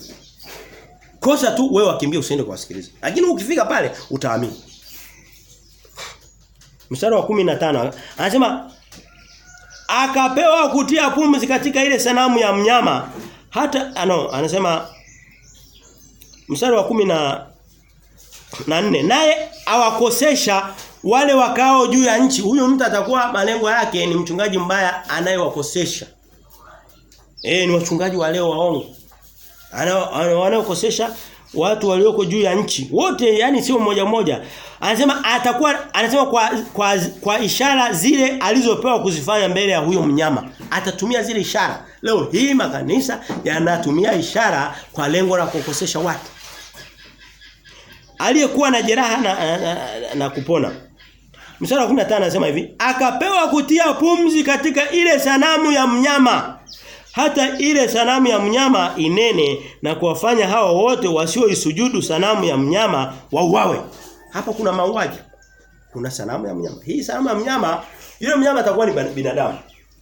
Kosa tu wewe wakimbia usiende kuwasikiliza. Lakini ukifika pale utaamini. Mstari wa 15 anasema akapewa kutia pumzi katika ile sanamu ya mnyama. Hata anasema mstari wa 14 naye awakosesha wale wakao juu ya nchi. Huyu mtu atakuwa malengo yake ni mchungaji mbaya anayewakosesha. Ni wachungaji wa leo waongo. Wanaokosesha watu walioko juu ya nchi. Wote yani sio mmoja mmoja. Anasema kwa ishara zile alizopewa kuzifanya mbele ya huyo mnyama. Atatumia zile ishara. Leo hii makanisa yanatumia ishara kwa lengo la kukosesha watu. Aliyekuwa na jeraha na kupona. Mstari wa 15 anasema hivi, akapewa kutia pumzi katika ile sanamu ya mnyama. Hata ile sanamu ya mnyama inene na kuwafanya hao wote wasioisujudu sanamu ya mnyama wauawe. Hapa kuna mauaji. Kuna sanamu ya mnyama. Hii sanamu ya mnyama, yule mnyama atakuwa ni binadamu.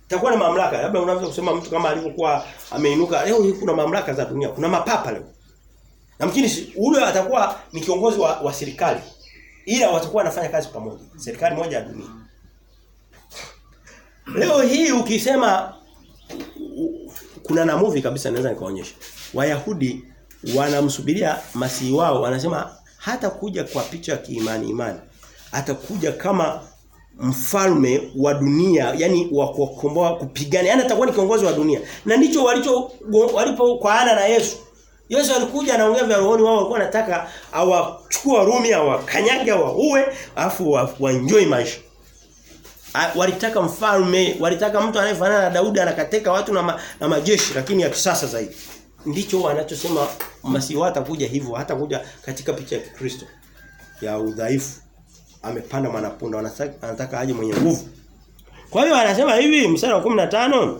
Atakuwa na mamlaka. Labda unaweza kusema mtu kama alivyokuwa ameinuka. Leo hii kuna mamlaka za dunia. Kuna mapapa leo. Namkini ule atakuwa ni kiongozi wa serikali. Ila watakuwa wanafanya kazi pamoja. Serikali moja ya dunia. Leo hii ukisema kuna na movie kabisa naweza nikaonyesha. Wayahudi wanamsubiria masihi wao, wanasema hata kuja kwa picha ya imani. Atakuja kama mfalme wa dunia, yani wa kukomboa kupigana. Yani atakuwa ni kiongozi wa dunia. Na ndicho walipokuana na Yesu. Yesu alikuja anaongea vya rohoni, wao walikuwa wanataka awachukue Warumi, awakanyage, waue, afu waenjoy maisha. Walitaka mfalme, walitaka mtu anayefanana na Daudi anakateka watu na majeshi lakini ya kisasa zaidi. Ndicho wanachosema Masihi atakuja hivyo, hata kuja katika picha ya Kristo ya udhaifu. Amepanda mwanapunda, anataka aje mwenye nguvu. Kwa hiyo anasema hivi mstari wa 15,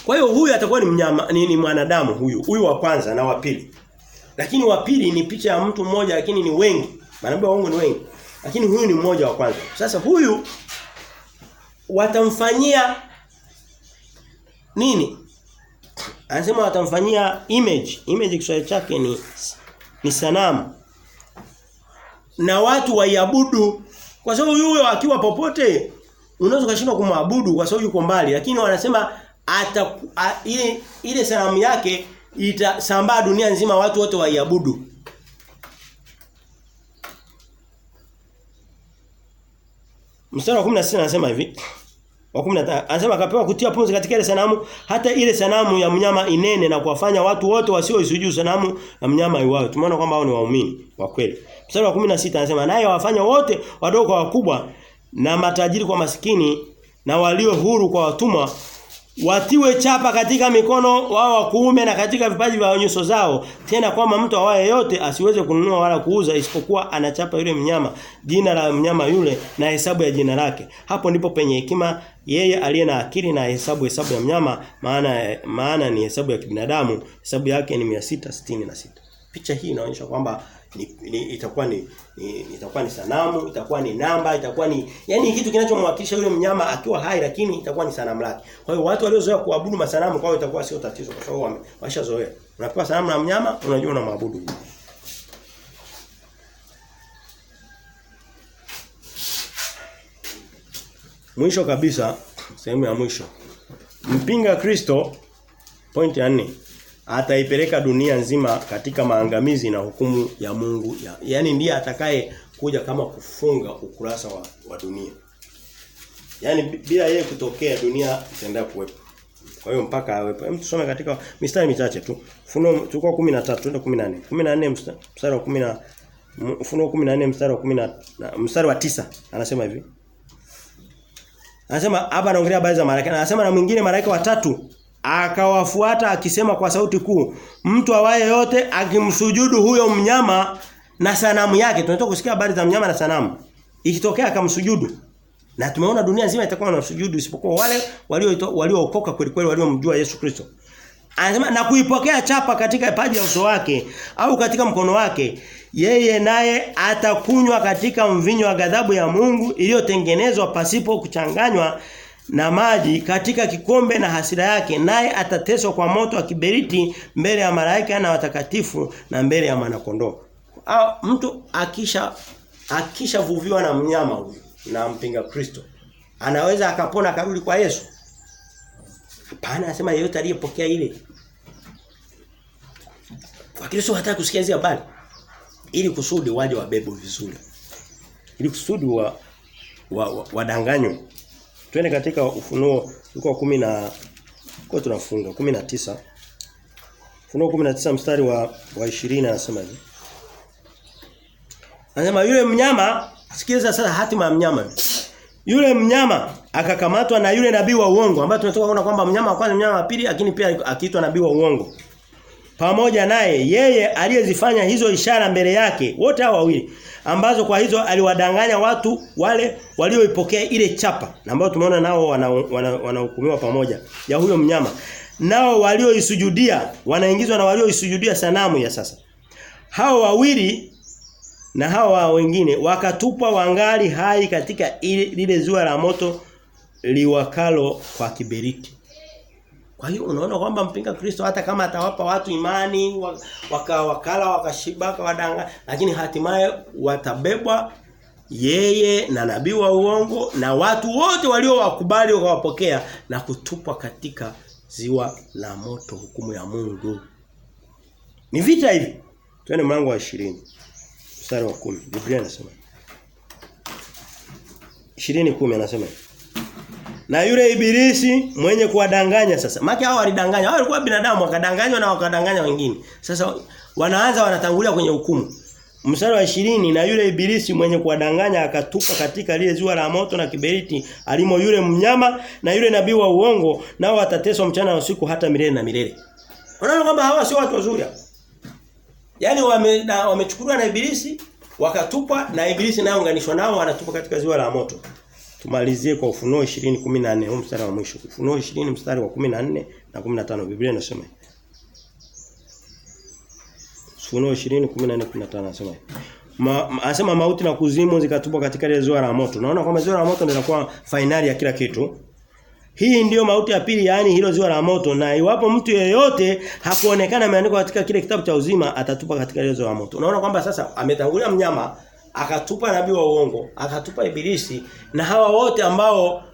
kwa hiyo huyu atakuwa ni mnyama, ni mwanadamu huyu wa kwanza na wa pili. Lakini wa pili ni picha ya mtu mmoja lakini ni wengi. Manabii wa Mungu ni wengi. Lakini huyu ni mmoja wa kwanza. Sasa huyu watamfanyia nini? Anasema watamfanyia image. Image Kiswahili chake ni sanamu. Na watu waiabudu kwa sababu yule akiwa popote unaweza kushindwa kumwabudu kwa sababu yuko mbali, lakini wanasema ile sanamu yake itasambaa dunia nzima, watu wote waiabudu. Mstari wa 16 anasema hivi. Wa 15 anasema akapewa kutia pumzi katika ile sanamu, hata ile sanamu ya mnyama inene na kuwafanya watu wote wasioisujudu sanamu ya mnyama iwao. Tumeona kwamba hao ni waumini wa kweli. Mstari wa 16 anasema naye wafanya wote wadogo kwa wakubwa na matajiri kwa maskini na walio huru kwa watumwa watiwe chapa katika mikono wao wa kuume na katika vipaji vya nyuso zao, tena kwamba mtu awaye yote asiweze kununua wala kuuza isipokuwa anachapa yule mnyama, jina la mnyama yule na hesabu ya jina lake. Hapo ndipo penye hekima yeye aliye na akili na hesabu ya mnyama, maana ni hesabu ya kibinadamu, hesabu yake ni 666. Picha hii inaonyesha kwamba itakuwa ni sanamu, itakuwa ni namba, itakuwa ni yani kitu kinachomwakilisha yule mnyama akiwa hai, lakini itakuwa ni sanamu lake. Kwa hiyo watu waliozoea kuabudu masanamu kwao itakuwa sio tatizo kwa sababu wameshazoea. Unapewa sanamu na mnyama, unajua unamwabudu. Mwisho kabisa, sehemu ya mwisho. Mpinga Kristo, point ya 4. Ataipeleka dunia nzima katika maangamizi na hukumu ya Mungu. Yaani ndiye atakaye kuja kama kufunga ukurasa wa dunia. Yaani bila yeye kutokea dunia itaendelea kuwepo. Kwa hiyo mpaka awepo. Hem tusome katika mistari michache tu. Ufunuo tulikuwa 13 twende 14. 14 mstari wa 10 Ufunuo 14 mstari wa 9 anasema hivi. Anasema hapa anaongelea habari za malaika. Anasema na mwingine malaika watatu akawafuata akisema kwa sauti kuu, mtu awaye yote akimsujudu huyo mnyama na sanamu yake. Tunataka kusikia habari za mnyama na sanamu. Ikitokea akamsujudu. Na tumeona dunia nzima itakuwa na sujudu isipokuwa wale waliookoka kweli kweli waliomjua Yesu Kristo. Anasema na kuipokea chapa katika paji ya uso wake au katika mkono wake, yeye naye atakunywa katika mvinyo wa ghadhabu ya Mungu iliyotengenezwa pasipo kuchanganywa na maji katika kikombe na hasira yake, naye atateswa kwa moto wa kiberiti mbele ya malaika na watakatifu na mbele ya mwana-kondoo. Mtu akishavuviwa na mnyama huyu na mpinga Kristo, anaweza akapona akarudi kwa Yesu? Hapana, anasema yeyote aliyepokea ile. Kwa Kristo hataka kusikia hizo habari ili kusudi waje wabebe vizuri. Ili kusudi wadanganywe. Twende katika Ufunuo ulikuwa 10 na kwa tunafunga 19. Ufunuo 19 mstari wa 20 anasema hivi. Anasema yule mnyama, sikiliza sasa hatima ya mnyama. Yule mnyama akakamatwa na yule nabii wa uongo ambaye tunatoka kuona kwamba mnyama wa kwanza, mnyama wa pili, lakini pia akiitwa nabii wa uongo. Pamoja naye yeye aliyezifanya hizo ishara mbele yake, wote hao wawili, ambazo kwa hizo aliwadanganya watu wale walioipokea ile chapa, ambao tumeona nao wanahukumiwa pamoja ya huyo mnyama. Nao walioisujudia wanaingizwa na walioisujudia sanamu ya sasa. Hao wawili na hawa wengine wakatupwa wangali hai katika lile ziwa la moto liwakalo kwa kiberiti. Kwa hiyo unaona kwamba mpinga Kristo hata kama atawapa watu imani wakala wakashiba wadanga, lakini hatimaye watabebwa yeye na nabii wa uongo na watu wote waliowakubali wakawapokea na kutupwa katika ziwa la moto, hukumu ya Mungu. Ni vita hivi. Twende mlango wa 20. Mstari wa 10. Biblia inasema 20:10 anasema na yule ibilisi mwenye kuwadanganya sasa. Maki hao walidanganya. Hao walikuwa binadamu wakadanganywa na wakadanganya wengine. Sasa wanatangulia kwenye hukumu. Mstari wa 20 na yule ibilisi mwenye kuwadanganya akatupa katika lile ziwa la moto na kiberiti alimo yule mnyama na yule nabii wa uongo, nao watateswa mchana na usiku hata milele na milele. Unaona kwamba hawa sio watu wazuri. Yaani wamechukuliwa na ibilisi wakatupwa na ibilisi nayo unganishwa nao wanatupwa katika ziwa la moto. Tumalizie kwa Ufunuo 20:14 huu mstari wa mwisho. Ufunuo 20 mstari wa 14 na 15 Biblia inasema. Ufunuo 20:14-15 anasema. Anasema mauti na kuzimu zikatupwa katika ile ziwa la moto. Naona kwamba ziwa la moto ndio linakuwa finali ya kila kitu. Hii ndiyo mauti ya pili, yani hilo ziwa la moto, na iwapo mtu yeyote hakuonekana ameandikwa katika kile kitabu cha uzima atatupa katika ile ziwa la moto. Unaona kwamba sasa ametangulia mnyama, akatupa nabii wa uongo, akatupa ibilisi, na hawa wote ambao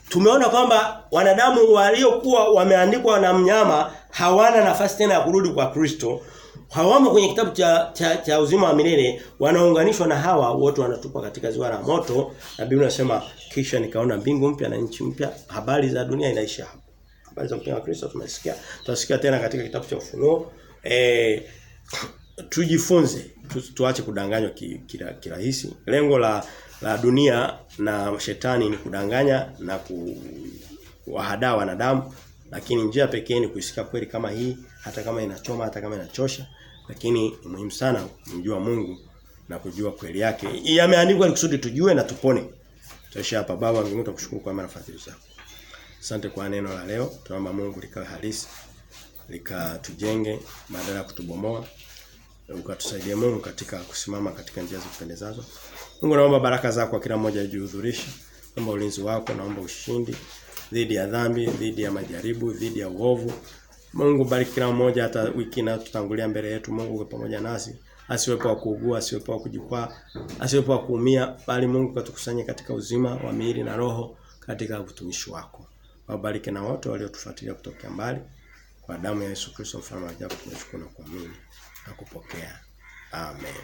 tumeona kwamba wanadamu waliokuwa wameandikwa na mnyama hawana nafasi tena ya kurudi kwa Kristo. Hawamo kwenye kitabu cha uzima wa milele, wanaunganishwa na hawa wote wanatupa katika ziwa la moto. Na Biblia inasema kisha nikaona mbingu mpya na nchi mpya. Habari za dunia inaisha hapo. Habari za mpinga Kristo tumesikia. Tutasikia tena katika kitabu cha Ufunuo. Tujifunze, tuache kudanganywa kirahisi. Lengo la dunia na shetani ni kudanganya na kuwahadaa wanadamu, lakini njia pekee ni kuisikia kweli kama hii, hata kama inachoma, hata kama inachosha, lakini ni muhimu sana kumjua Mungu na kujua kweli yake. Yameandikwa ili kusudi tujue na tupone. Tosha hapa. Baba, mbinguni tukushukuru kwa marafiki zako. Asante kwa neno la leo. Tunaomba Mungu likawe halisi, likatujenge badala ya kutubomoa. Ukatusaidie Mungu katika kusimama katika njia za kupendezazo. Mungu, naomba baraka zako kwa kila mmoja ajihudhurishe. Naomba ulinzi wako, naomba ushindi dhidi ya dhambi, dhidi ya majaribu, dhidi ya uovu. Mungu, bariki kila mmoja hata wiki na tutangulia mbele yetu. Mungu uwe pamoja nasi. Asiwepo wa kuugua, asiwepo wa kujikwaa, asiwepo wa kuumia, bali Mungu katukusanye katika uzima wa miili na roho katika utumishi wako. Wabariki na wote waliotufuatilia kutoka mbali. Kwa damu ya Yesu Kristo mfalme wa ajabu tunashukuru na kuamini na kupokea. Amen.